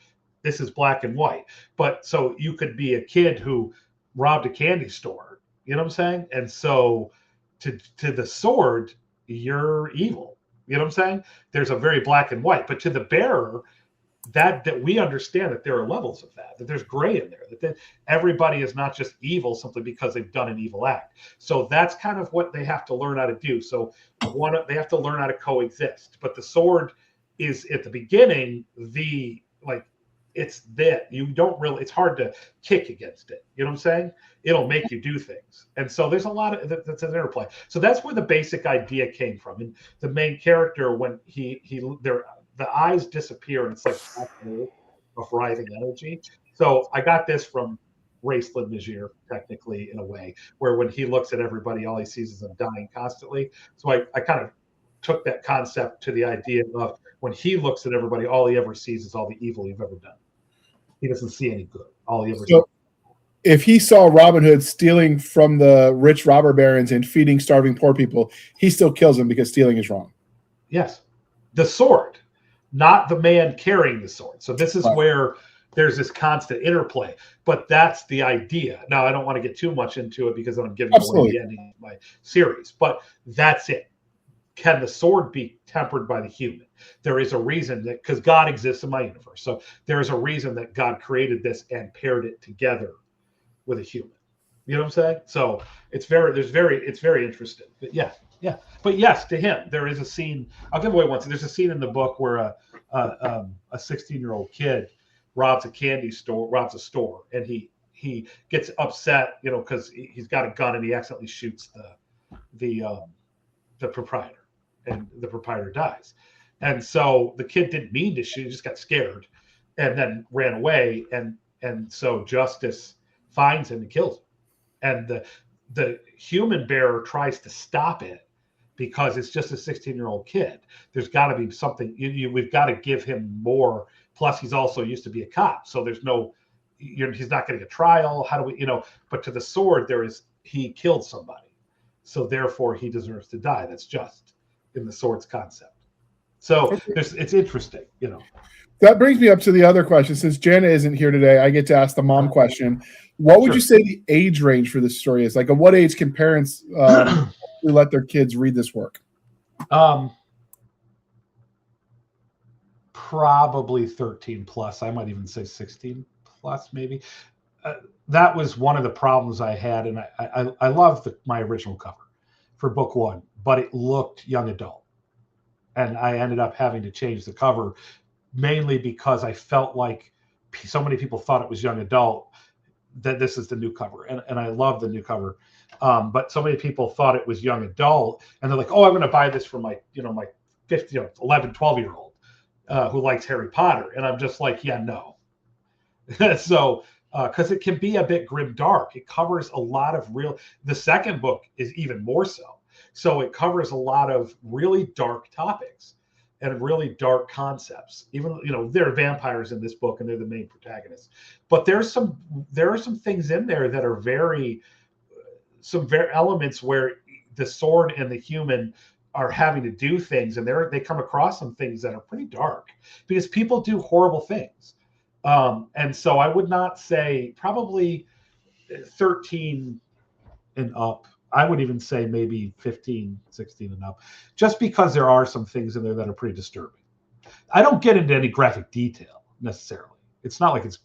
this is black and white. But so you could be a kid who robbed a candy store, you know what I'm saying? And so to the sword, you're evil. You know what I'm saying? There's a very black and white, but to the bearer, that we understand that there are levels of that there's gray in there, that everybody is not just evil simply because they've done an evil act. So that's kind of what they have to learn how to do. So they have to learn how to coexist. But the sword is at the beginning, it's hard to kick against it. You know what I'm saying? It'll make you do things. And so there's a lot of that's an interplay. So that's where the basic idea came from. And the main character, when the eyes disappear and it's like of writhing energy. So I got this from Raceland Najir, technically, in a way, where when he looks at everybody, all he sees is them dying constantly. So I kind of took that concept to the idea of when he looks at everybody, all he ever sees is all the evil you've ever done. He doesn't see any good. All he ever sees. If he saw Robin Hood stealing from the rich robber barons and feeding starving poor people, he still kills him because stealing is wrong. Yes. The sword, not the man carrying the sword. So this is where there's this constant interplay. But that's the idea. Now, I don't want to get too much into it because I'm giving away the ending of my series. But that's it. Can the sword be tempered by the human? There is a reason that, because God exists in my universe. So there is a reason that God created this and paired it together with a human. You know what I'm saying? So it's very interesting. But yeah. Yeah, but yes, to him, there is a scene. I'll give away one. There's a scene in the book where a 16-year-old kid robs a store, and he gets upset, because he's got a gun and he accidentally shoots the proprietor, and the proprietor dies. And so the kid didn't mean to shoot; he just got scared, and then ran away. And so Justice finds him and kills him, and the human bearer tries to stop it because it's just a 16-year-old kid. There's got to be something. We've got to give him more. Plus, he's also used to be a cop, so there's no. He's not getting a trial. How do we, But to the sword, he killed somebody, so therefore he deserves to die. That's just in the sword's concept. So it's interesting, That brings me up to the other question. Since Jana isn't here today, I get to ask the mom question. What would you say the age range for this story is? Like, at what age can parents let their kids read this work? Probably 13 plus. I might even say 16 plus, maybe. That was one of the problems I had, and I loved my original cover for book one, but it looked young adult, and I ended up having to change the cover mainly because I felt like so many people thought it was young adult that this is the new cover, and I love the new cover, but so many people thought it was young adult, and they're like, oh, I'm going to buy this for my 11, 12-year-old who likes Harry Potter, and I'm just like, yeah, no. So because it can be a bit grim dark. It covers a lot of the second book is even more so. So it covers a lot of really dark topics and really dark concepts. Even, there are vampires in this book and they're the main protagonists. But there are some things in there that are some elements where the sword and the human are having to do things, and they come across some things that are pretty dark because people do horrible things. And so I would not say probably 13 and up. I would even say maybe 15, 16 and up, just because there are some things in there that are pretty disturbing. I don't get into any graphic detail necessarily. It's not like it's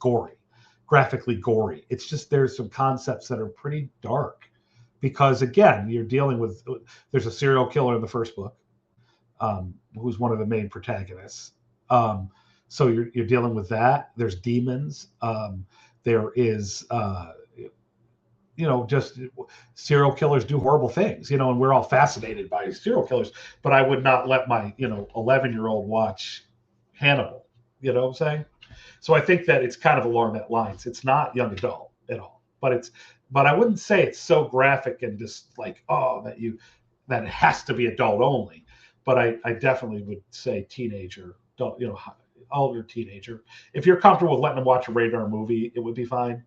graphically gory. It's just there's some concepts that are pretty dark because, again, you're dealing with, there's a serial killer in the first book who's one of the main protagonists. So you're dealing with that. There's demons. There is, just serial killers do horrible things, and we're all fascinated by serial killers. But I would not let my, 11-year-old watch Hannibal. You know what I'm saying? So I think that it's kind of along that lines. It's not young adult at all, but I wouldn't say it's so graphic and just like, that it has to be adult only. But I definitely would say teenager, adult, older teenager. If you're comfortable with letting them watch a rated R movie, it would be fine.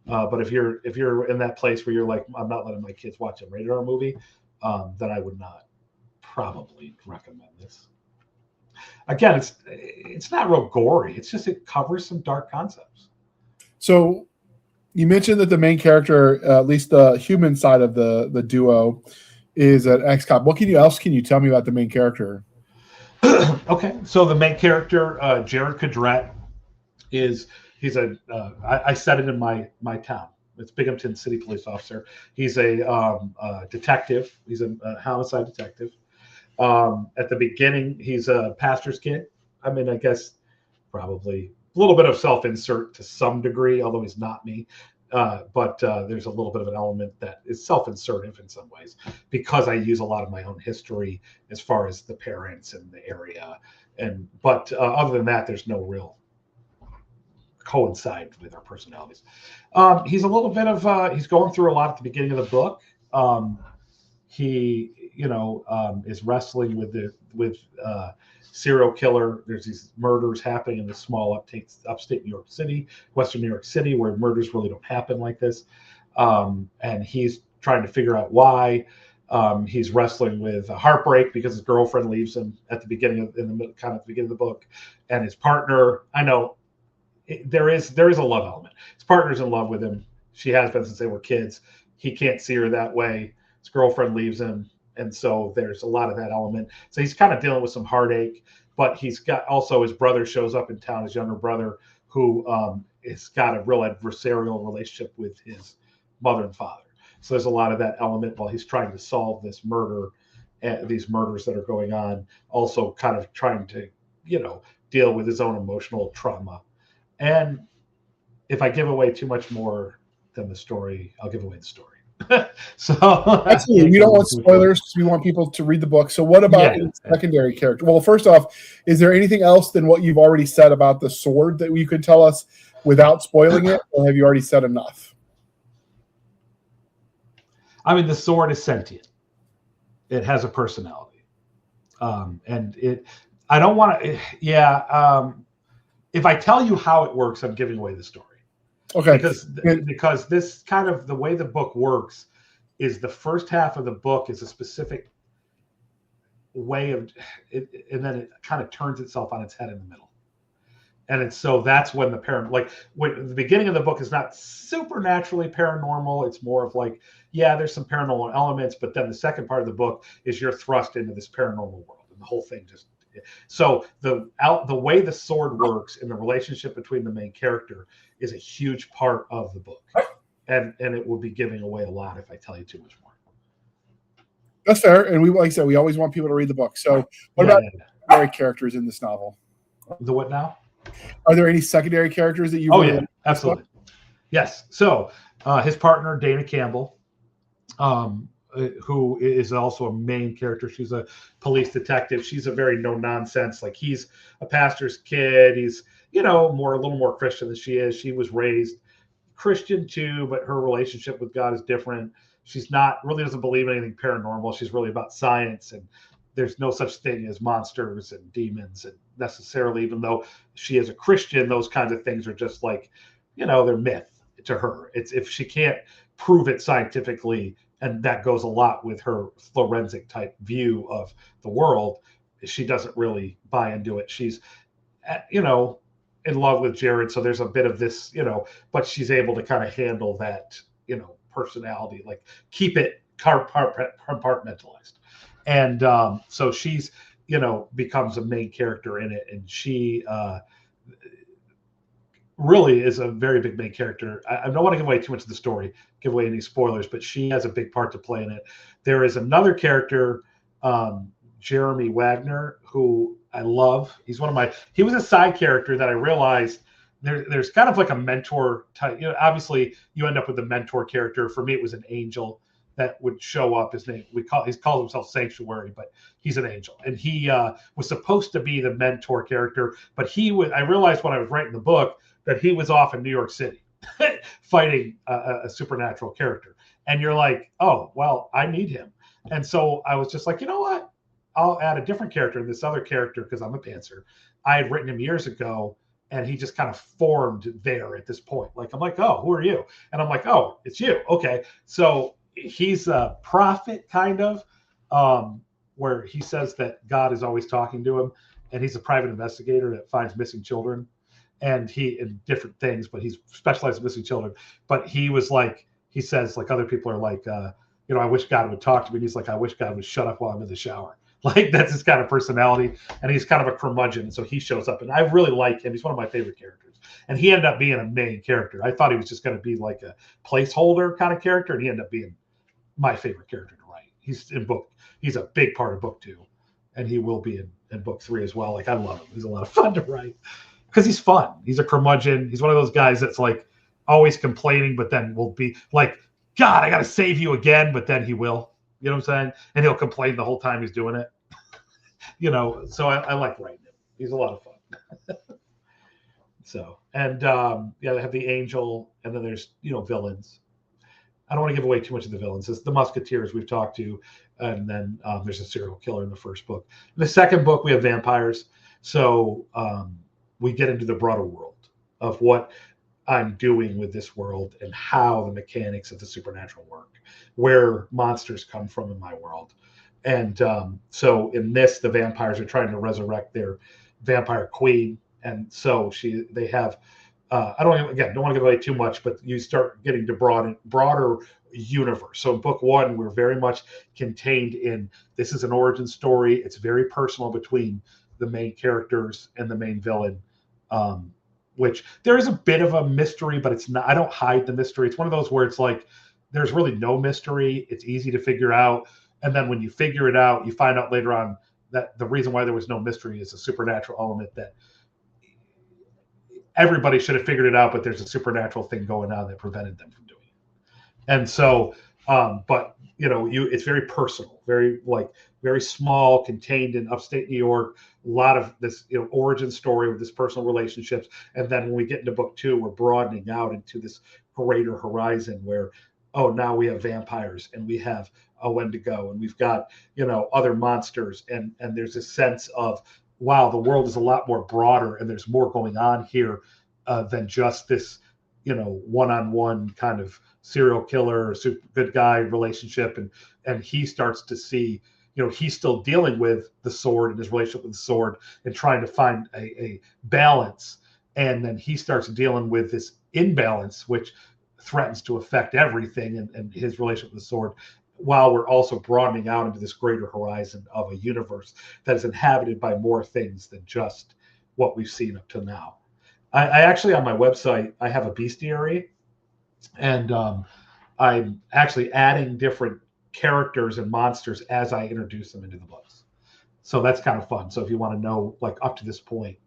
But if you're in that place where you're like, I'm not letting my kids watch a rated R movie, then I would not probably recommend this. Again, it's not real gory. It's just it covers some dark concepts. So you mentioned that the main character, at least the human side of the duo, is an ex-cop. What else can you tell me about the main character? Okay, so the main character, Jared Cadret, I said it in my town. It's Binghamton City police officer. He's a detective. He's a homicide detective. At the beginning, he's a pastor's kid. I mean, I guess probably a little bit of self-insert to some degree, although he's not me. But there's a little bit of an element that is self-insertive in some ways because I use a lot of my own history as far as the parents and the area. But other than that, there's no real coincide with our personalities. He's a little bit of he's going through a lot at the beginning of the book. He is wrestling with serial killer. There's these murders happening in this small upstate New York City, Western New York City, where murders really don't happen like this. And he's trying to figure out why. He's wrestling with a heartbreak because his girlfriend leaves him at the beginning of the book, and his partner. I know there is a love element. His partner's in love with him. She has been since they were kids. He can't see her that way. His girlfriend leaves him. And so there's a lot of that element. So he's kind of dealing with some heartache, but he's got also his brother shows up in town, his younger brother, who has got a real adversarial relationship with his mother and father. So there's a lot of that element while he's trying to solve this murder these murders that are going on, also kind of trying to, deal with his own emotional trauma. And if I give away too much more than the story, I'll give away the story. So absolutely, we don't want spoilers because we want people to read the book. So what about secondary character? Well, first off, is there anything else than what you've already said about the sword that you could tell us without spoiling it, or have you already said enough? I mean, the sword is sentient. It has a personality. And I don't want to, if I tell you how it works, I'm giving away the story. Okay. Because this kind of, the way the book works is the first half of the book is a specific way of it, and then it kind of turns itself on its head in the middle. And so that's when when the beginning of the book is not supernaturally paranormal. It's more of like, there's some paranormal elements, but then the second part of the book is you're thrust into this paranormal world, and the whole thing just. So the way the sword works and the relationship between the main character is a huge part of the book, and it would be giving away a lot if I tell you too much more. That's fair, and like I said, we always want people to read the book. So, what about secondary characters in this novel? The what now? Are there any secondary characters that you? Oh yeah, absolutely. Yes. So his partner Dana Campbell, who is also a main character. She's a police detective. She's a very no nonsense. Like, he's a pastor's kid. He's, a little more Christian than she is. She was raised Christian too, but her relationship with God is different. She's really doesn't believe in anything paranormal. She's really about science, and there's no such thing as monsters and demons, and necessarily, even though she is a Christian, those kinds of things are just like, they're myth to her. It's if she can't prove it scientifically, and that goes a lot with her forensic type view of the world, she doesn't really buy into it. She's, in love with Jared. So there's a bit of this, but she's able to kind of handle that, personality, like keep it compartmentalized. And so she's, becomes a main character in it. And she really is a very big main character. I don't want to give away too much of the story, give away any spoilers, but she has a big part to play in it. There is another character, Jeremy Wagner, who I love. He was a side character that I realized there's kind of like a mentor type. Obviously you end up with the mentor character. For me, it was an angel that would show up. His name, he calls himself Sanctuary, but he's an angel. And he was supposed to be the mentor character, but I realized when I was writing the book that he was off in New York City fighting a supernatural character. And you're like, oh, well, I need him. And so I was just like, you know what? I'll add a different character, this other character, because I'm a pantser. I had written him years ago, and he just kind of formed there at this point. Like, I'm like, oh, who are you? And I'm like, oh, it's you. Okay. So he's a prophet, kind of, where he says that God is always talking to him, and he's a private investigator that finds missing children, and in different things, but he's specialized in missing children. But he was like, he says, like, other people are like, I wish God would talk to me. And he's like, I wish God would shut up while I'm in the shower. Like, that's his kind of personality. And he's kind of a curmudgeon. So he shows up, and I really like him. He's one of my favorite characters. And he ended up being a main character. I thought he was just going to be like a placeholder kind of character, and he ended up being my favorite character to write. He's a big part of book 2, and he will be in book 3 as well. Like, I love him. He's a lot of fun to write because he's fun. He's a curmudgeon. He's one of those guys that's like always complaining, but then will be like, God, I got to save you again. But then he will, you know what I'm saying? And he'll complain the whole time he's doing it. So I like writing him. He's a lot of fun. So, and they have the angel, and then there's, villains. I don't want to give away too much of the villains. It's the Musketeers we've talked to, and then there's a serial killer in the first book. In the second book, we have vampires. So we get into the broader world of what I'm doing with this world and how the mechanics of the supernatural work, where monsters come from in my world. And so in this, the vampires are trying to resurrect their vampire queen. And so they have, I don't want to give away too much, but you start getting to broader universe. So in book 1, we're very much contained in, this is an origin story. It's very personal between the main characters and the main villain, which there is a bit of a mystery, but it's not, I don't hide the mystery. It's one of those where it's like, there's really no mystery. It's easy to figure out. And then when you figure it out, you find out later on that the reason why there was no mystery is a supernatural element that everybody should have figured it out, but there's a supernatural thing going on that prevented them from doing it. And so, but it's very personal, very small, contained in upstate New York. A lot of this, origin story with this personal relationships. And then when we get into book 2, we're broadening out into this greater horizon where, now we have vampires and we have a Wendigo and we've got, other monsters. And there's a sense of, wow, the world is a lot more broader and there's more going on here than just this, one-on-one kind of serial killer or super good guy relationship. And he starts to see, he's still dealing with the sword and his relationship with the sword and trying to find a balance. And then he starts dealing with this imbalance, which threatens to affect everything and his relationship with the sword, while we're also broadening out into this greater horizon of a universe that is inhabited by more things than just what we've seen up to now. I actually, on my website, I have a bestiary, and I'm actually adding different characters and monsters as I introduce them into the books. So that's kind of fun. So if you want to know, like up to this point,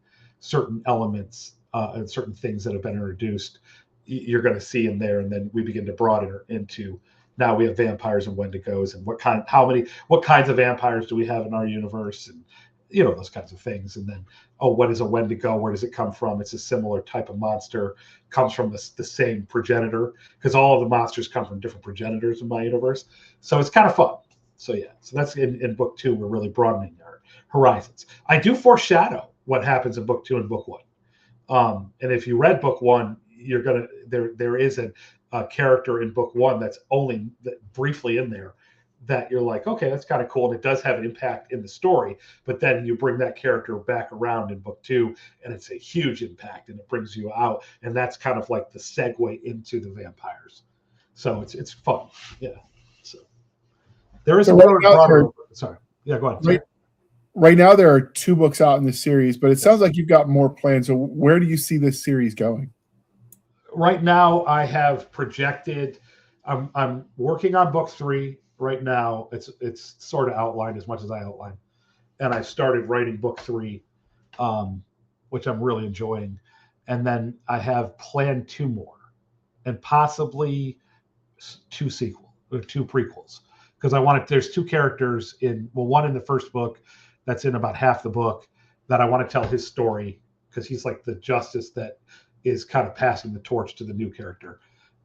certain elements and certain things that have been introduced, you're going to see in there. And then we begin to broaden it into, now we have vampires and Wendigos, and what kinds of vampires do we have in our universe, and those kinds of things. And then, what is a Wendigo? Where does it come from? It's a similar type of monster, comes from the same progenitor, because all of the monsters come from different progenitors in my universe. So it's kind of fun. So yeah, so that's in book 2. We're really broadening our horizons. I do foreshadow what happens in book 2 and book 1. And if you read book 1, you're gonna there is a character in book 1 that's only briefly in there that you're like, okay, that's kind of cool, and it does have an impact in the story. But then you bring that character back around in book 2, and it's a huge impact, and it brings you out, and that's kind of like the segue into the vampires. So it's fun, yeah. So there is a broader. Sorry, yeah, go ahead. Right now, there are 2 books out in this series, but it sounds like you've got more planned. So where do you see this series going? Right now, I have projected. I'm working on book 3 right now. It's sort of outlined as much as I outlined, and I started writing book 3, which I'm really enjoying. And then I have planned 2 more, and possibly 2 prequels, because I wanted. There's 2 characters one in the first book that's in about half the book that I want to tell his story, because he's like the justice that is kind of passing the torch to the new character.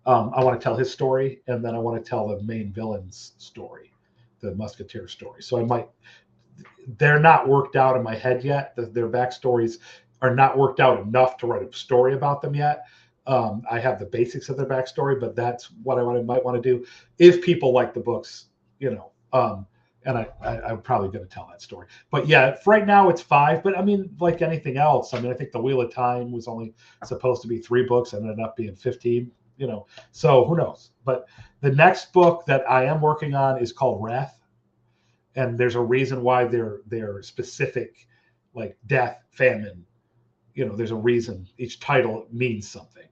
I want to tell his story, and then I want to tell the main villain's story, the Musketeer story. So they're not worked out in my head yet. Their backstories are not worked out enough to write a story about them yet. I have the basics of their backstory, but that's what I might want to do if people like the books, and I'm probably going to tell that story. But yeah, right now it's 5. But I mean, like anything else, I think the Wheel of Time was only supposed to be 3 books and ended up being 15. So who knows? But the next book that I am working on is called Wrath, and there's a reason why they're specific, like death, famine. There's a reason. Each title means something,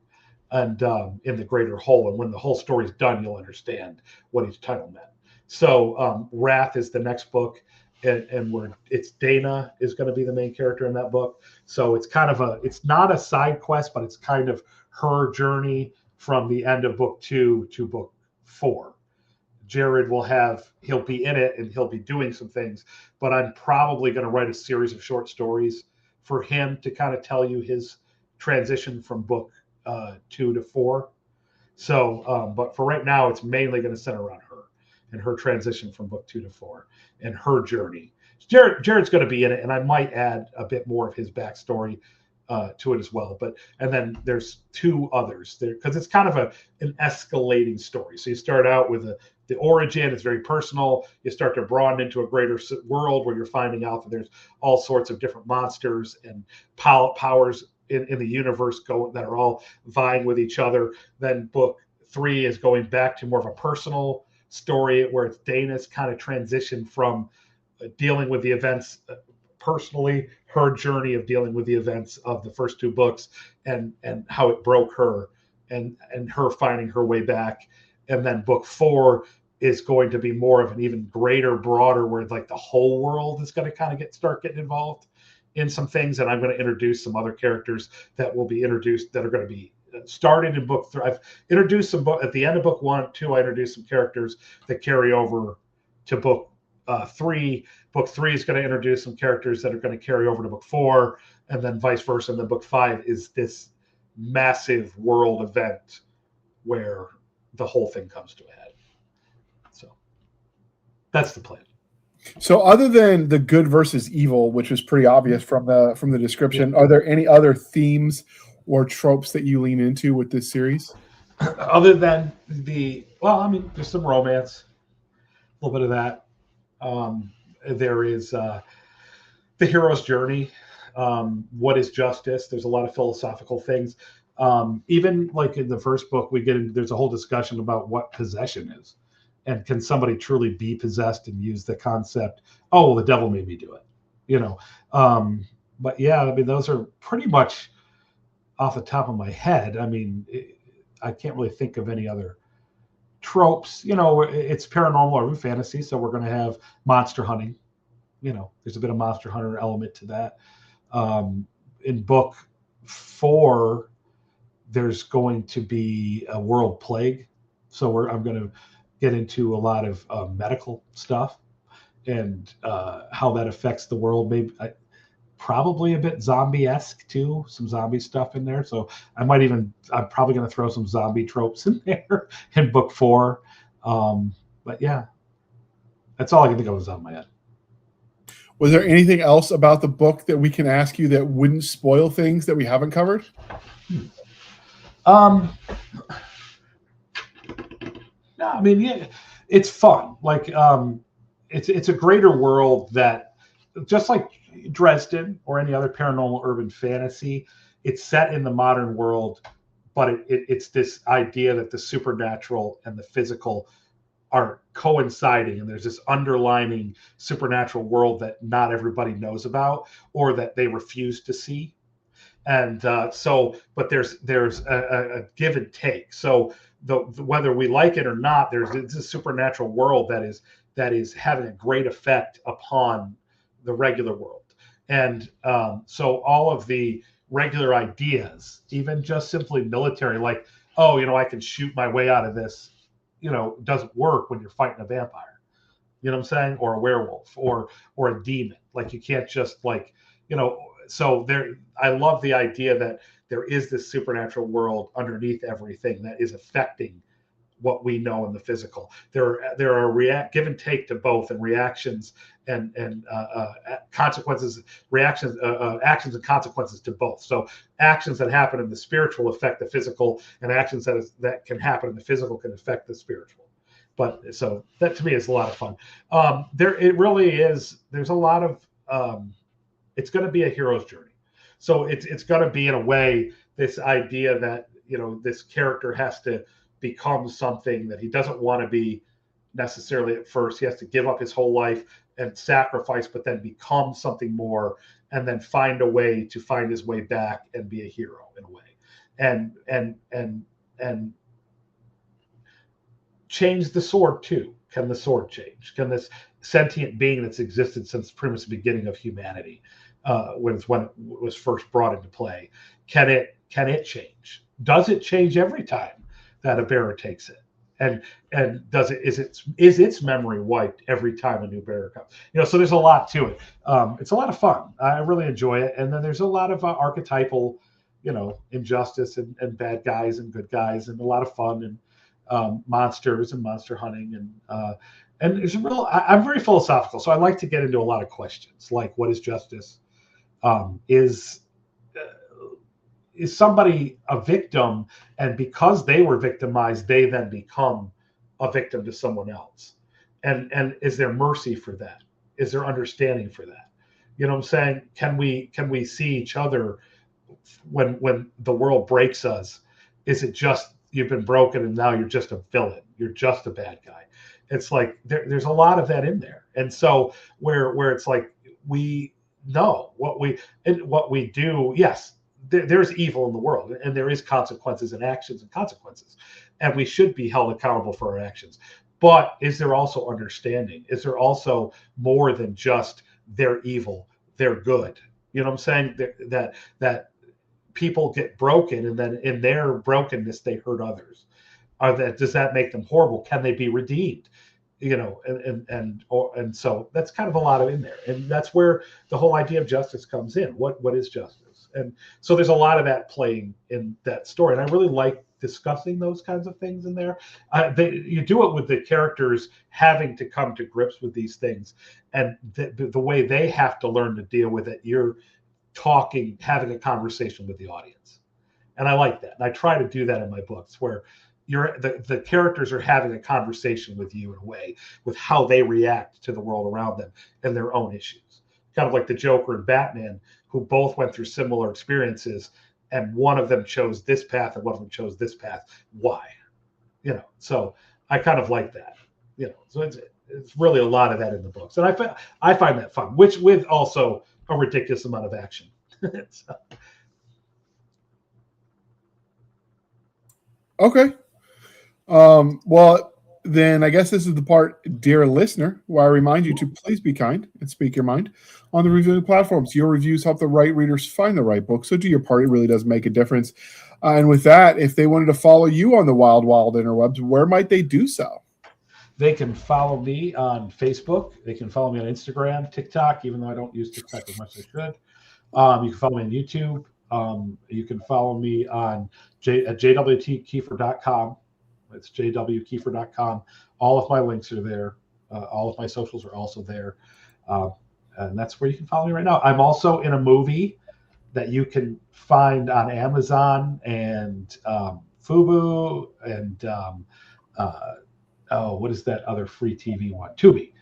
and in the greater whole. And when the whole story's done, you'll understand what each title meant. So Wrath is the next book, and it's Dana is going to be the main character in that book. So it's kind of it's not a side quest, but it's kind of her journey from the end of book 2 to book 4. Jared he'll be in it and he'll be doing some things, but I'm probably going to write a series of short stories for him to kind of tell you his transition from book 2 to 4. So, but for right now, it's mainly going to center around her and her transition from book 2 to 4 and her journey. Jared's going to be in it, and I might add a bit more of his backstory to it as well. And then there's 2 others there, because it's kind of an escalating story. So you start out with the origin. It's very personal. You start to broaden into a greater world where you're finding out that there's all sorts of different monsters and powers in the universe that are all vying with each other. Then book 3 is going back to more of a personal story, where it's Dana's kind of transition from dealing with the events personally, her journey of dealing with the events of the first 2 books, and how it broke her, and her finding her way back. And then book 4 is going to be more of an even greater, broader, where like the whole world is going to kind of start getting involved in some things. And I'm going to introduce some other characters that will be introduced that are going to be started in book 3. I've introduced some at the end of book 1, 2. I introduced some characters that carry over to book 3. Book 3 is going to introduce some characters that are going to carry over to book 4, and then vice versa. And then book 5 is this massive world event where the whole thing comes to a head. So that's the plan. So other than the good versus evil, which is pretty obvious from the description, are there any other themes or tropes that you lean into with this series? Other than there's some romance, a little bit of that. There is the hero's journey. What is justice? There's a lot of philosophical things. Even like in the first book, there's a whole discussion about what possession is. And can somebody truly be possessed and use the concept, oh, well, the devil made me do it, But yeah, I mean, those are pretty much off the top of my head. I mean, I can't really think of any other tropes. It's paranormal or fantasy, so we're going to have monster hunting. There's a bit of monster hunter element to that. In book 4, there's going to be a world plague. So I'm going to get into a lot of medical stuff and how that affects the world. Maybe probably a bit zombie-esque too, some zombie stuff in there. So I'm probably going to throw some zombie tropes in there in book 4. But yeah, that's all I can think of off the top of my head. Was there anything else about the book that we can ask you that wouldn't spoil things that we haven't covered? No, I mean, yeah, it's fun. Like, it's a greater world that, just like Dresden or any other paranormal urban fantasy, it's set in the modern world, but it's this idea that the supernatural and the physical are coinciding, and there's this underlining supernatural world that not everybody knows about or that they refuse to see. And but there's a give and take. So whether we like it or not, it's a supernatural world that is having a great effect upon the regular world. And so all of the regular ideas, even just simply military, like, oh, I can shoot my way out of this, doesn't work when you're fighting a vampire. You know what I'm saying? Or a werewolf or a demon. Like, you can't just so I love the idea that there is this supernatural world underneath everything that is affecting what we know in the physical. There are give and take to both, and reactions and consequences, reactions, actions and consequences to both. So actions that happen in the spiritual affect the physical, and actions that can happen in the physical can affect the spiritual. But so that to me is a lot of fun. It really is. There's a lot of. It's going to be a hero's journey. So it's going to be, in a way, this idea that, this character has to become something that he doesn't want to be necessarily at first. He has to give up his whole life and sacrifice, but then become something more, and then find a way to find his way back and be a hero in a way. And change the sword too. Can the sword change? Can this sentient being that's existed since pretty much the beginning of humanity, when it was first brought into play, can it change? Does it change every time that a bearer takes it? And is its memory wiped every time a new bearer comes? So there's a lot to it. It's a lot of fun. I really enjoy it. And then there's a lot of archetypal, injustice and bad guys and good guys, and a lot of fun, and monsters and monster hunting, and there's I'm very philosophical, so I like to get into a lot of questions, like, what is justice? Is somebody a victim, and because they were victimized, they then become a victim to someone else? And is there mercy for that? Is there understanding for that? You know what I'm saying? Can we see each other when the world breaks us? Is it just you've been broken and now you're just a villain? You're just a bad guy. It's like there's a lot of that in there. And so where it's like, we know what we do. Yes, there's evil in the world, and there is consequences and actions and consequences, and we should be held accountable for our actions. But is there also understanding? Is there also more than just they're evil, they're good? You know what I'm saying? That people get broken, and then in their brokenness they hurt others. Does that make them horrible? Can they be redeemed? You know, and so that's kind of a lot of in there, and that's where the whole idea of justice comes in. What is justice? And so there's a lot of that playing in that story, and I really like discussing those kinds of things in there. You do it with the characters having to come to grips with these things, and the way they have to learn to deal with it. You're talking, having a conversation with the audience, and I like that. And I try to do that in my books, where the characters are having a conversation with you in a way, with how they react to the world around them and their own issues. Kind of like the Joker and Batman, who both went through similar experiences, and one of them chose this path and one of them chose this path. Why? You know, so I kind of like that. You know, so it's really a lot of that in the books, and I find that fun, which with also a ridiculous amount of action. So. Okay. Well, then I guess this is the part, dear listener, where I remind you to please be kind and speak your mind on the reviewing platforms. Your reviews help the right readers find the right book, so do your part. It really does make a difference. And with that, if they wanted to follow you on the wild, wild interwebs, where might they do so? They can follow me on Facebook. They can follow me on Instagram, TikTok, even though I don't use TikTok as much as I should. You can follow me on YouTube. You can follow me on at jwtkiefer.com. It's jwkiefer.com. All of my links are there. All of my socials are also there. And that's where you can follow me right now. I'm also in a movie that you can find on Amazon and Fubu and what is that other free TV one? Tubi,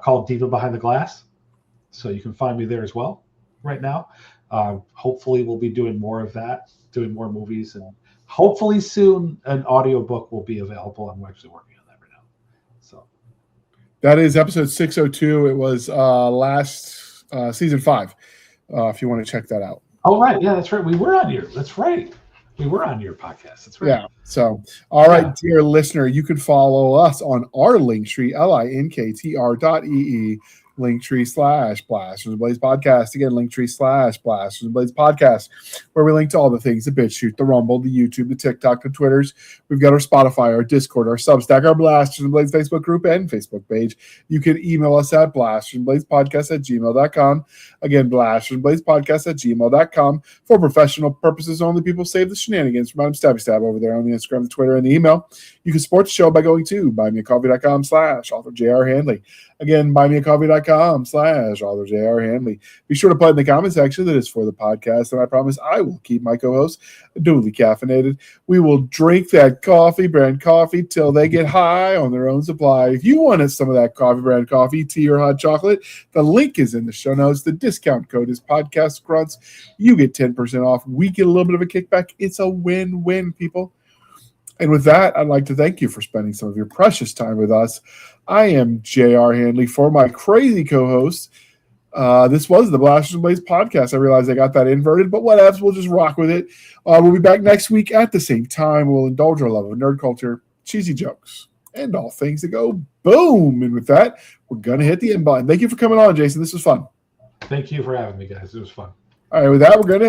called Diva Behind the Glass. So you can find me there as well right now. Hopefully we'll be doing more of that, doing more movies, and hopefully soon an audiobook will be available. I'm actually working on that right now. So that is episode 602. It was last season 5. If you want to check that out. Oh, right. Yeah, that's right. We were on your. That's right. We were on your podcast. That's right. Yeah. So, all right, dear listener, you can follow us on our Linktree, linktr.ee. Linktree/Blasters and Blades Podcast. Again, Linktree/Blasters and Blades Podcast, where we link to all the things: the BitChute, the Rumble, the YouTube, the TikTok, the Twitters. We've got our Spotify, our Discord, our Substack, our Blasters and Blades Facebook group and Facebook page. You can email us at blastersandbladespodcast@gmail.com. Again, blastersandbladespodcast@gmail.com. For professional purposes only, people save the shenanigans from Madam Stabby Stab over there on the Instagram, the Twitter, and the email. You can support the show by going to buymeacoffee.com/author J.R. Handley. Again, buymeacoffee.com/author J.R. Handley. Be sure to put in the comment section that it's for the podcast, and I promise I will keep my co-hosts duly caffeinated. We will drink that coffee brand coffee till they get high on their own supply. If you wanted some of that coffee brand coffee, tea, or hot chocolate, the link is in the show notes. The discount code is Podcast Grunts. You get 10% off. We get a little bit of a kickback. It's a win-win, people. And with that, I'd like to thank you for spending some of your precious time with us. I am J.R. Handley for my crazy co-host. This was the Blasters and Blades podcast. I realize I got that inverted, but whatever. We'll just rock with it. We'll be back next week at the same time. We'll indulge our love of nerd culture, cheesy jokes, and all things that go boom. And with that, we're going to hit the end button. Thank you for coming on, Jason. This was fun. Thank you for having me, guys. It was fun. All right, with that, we're going to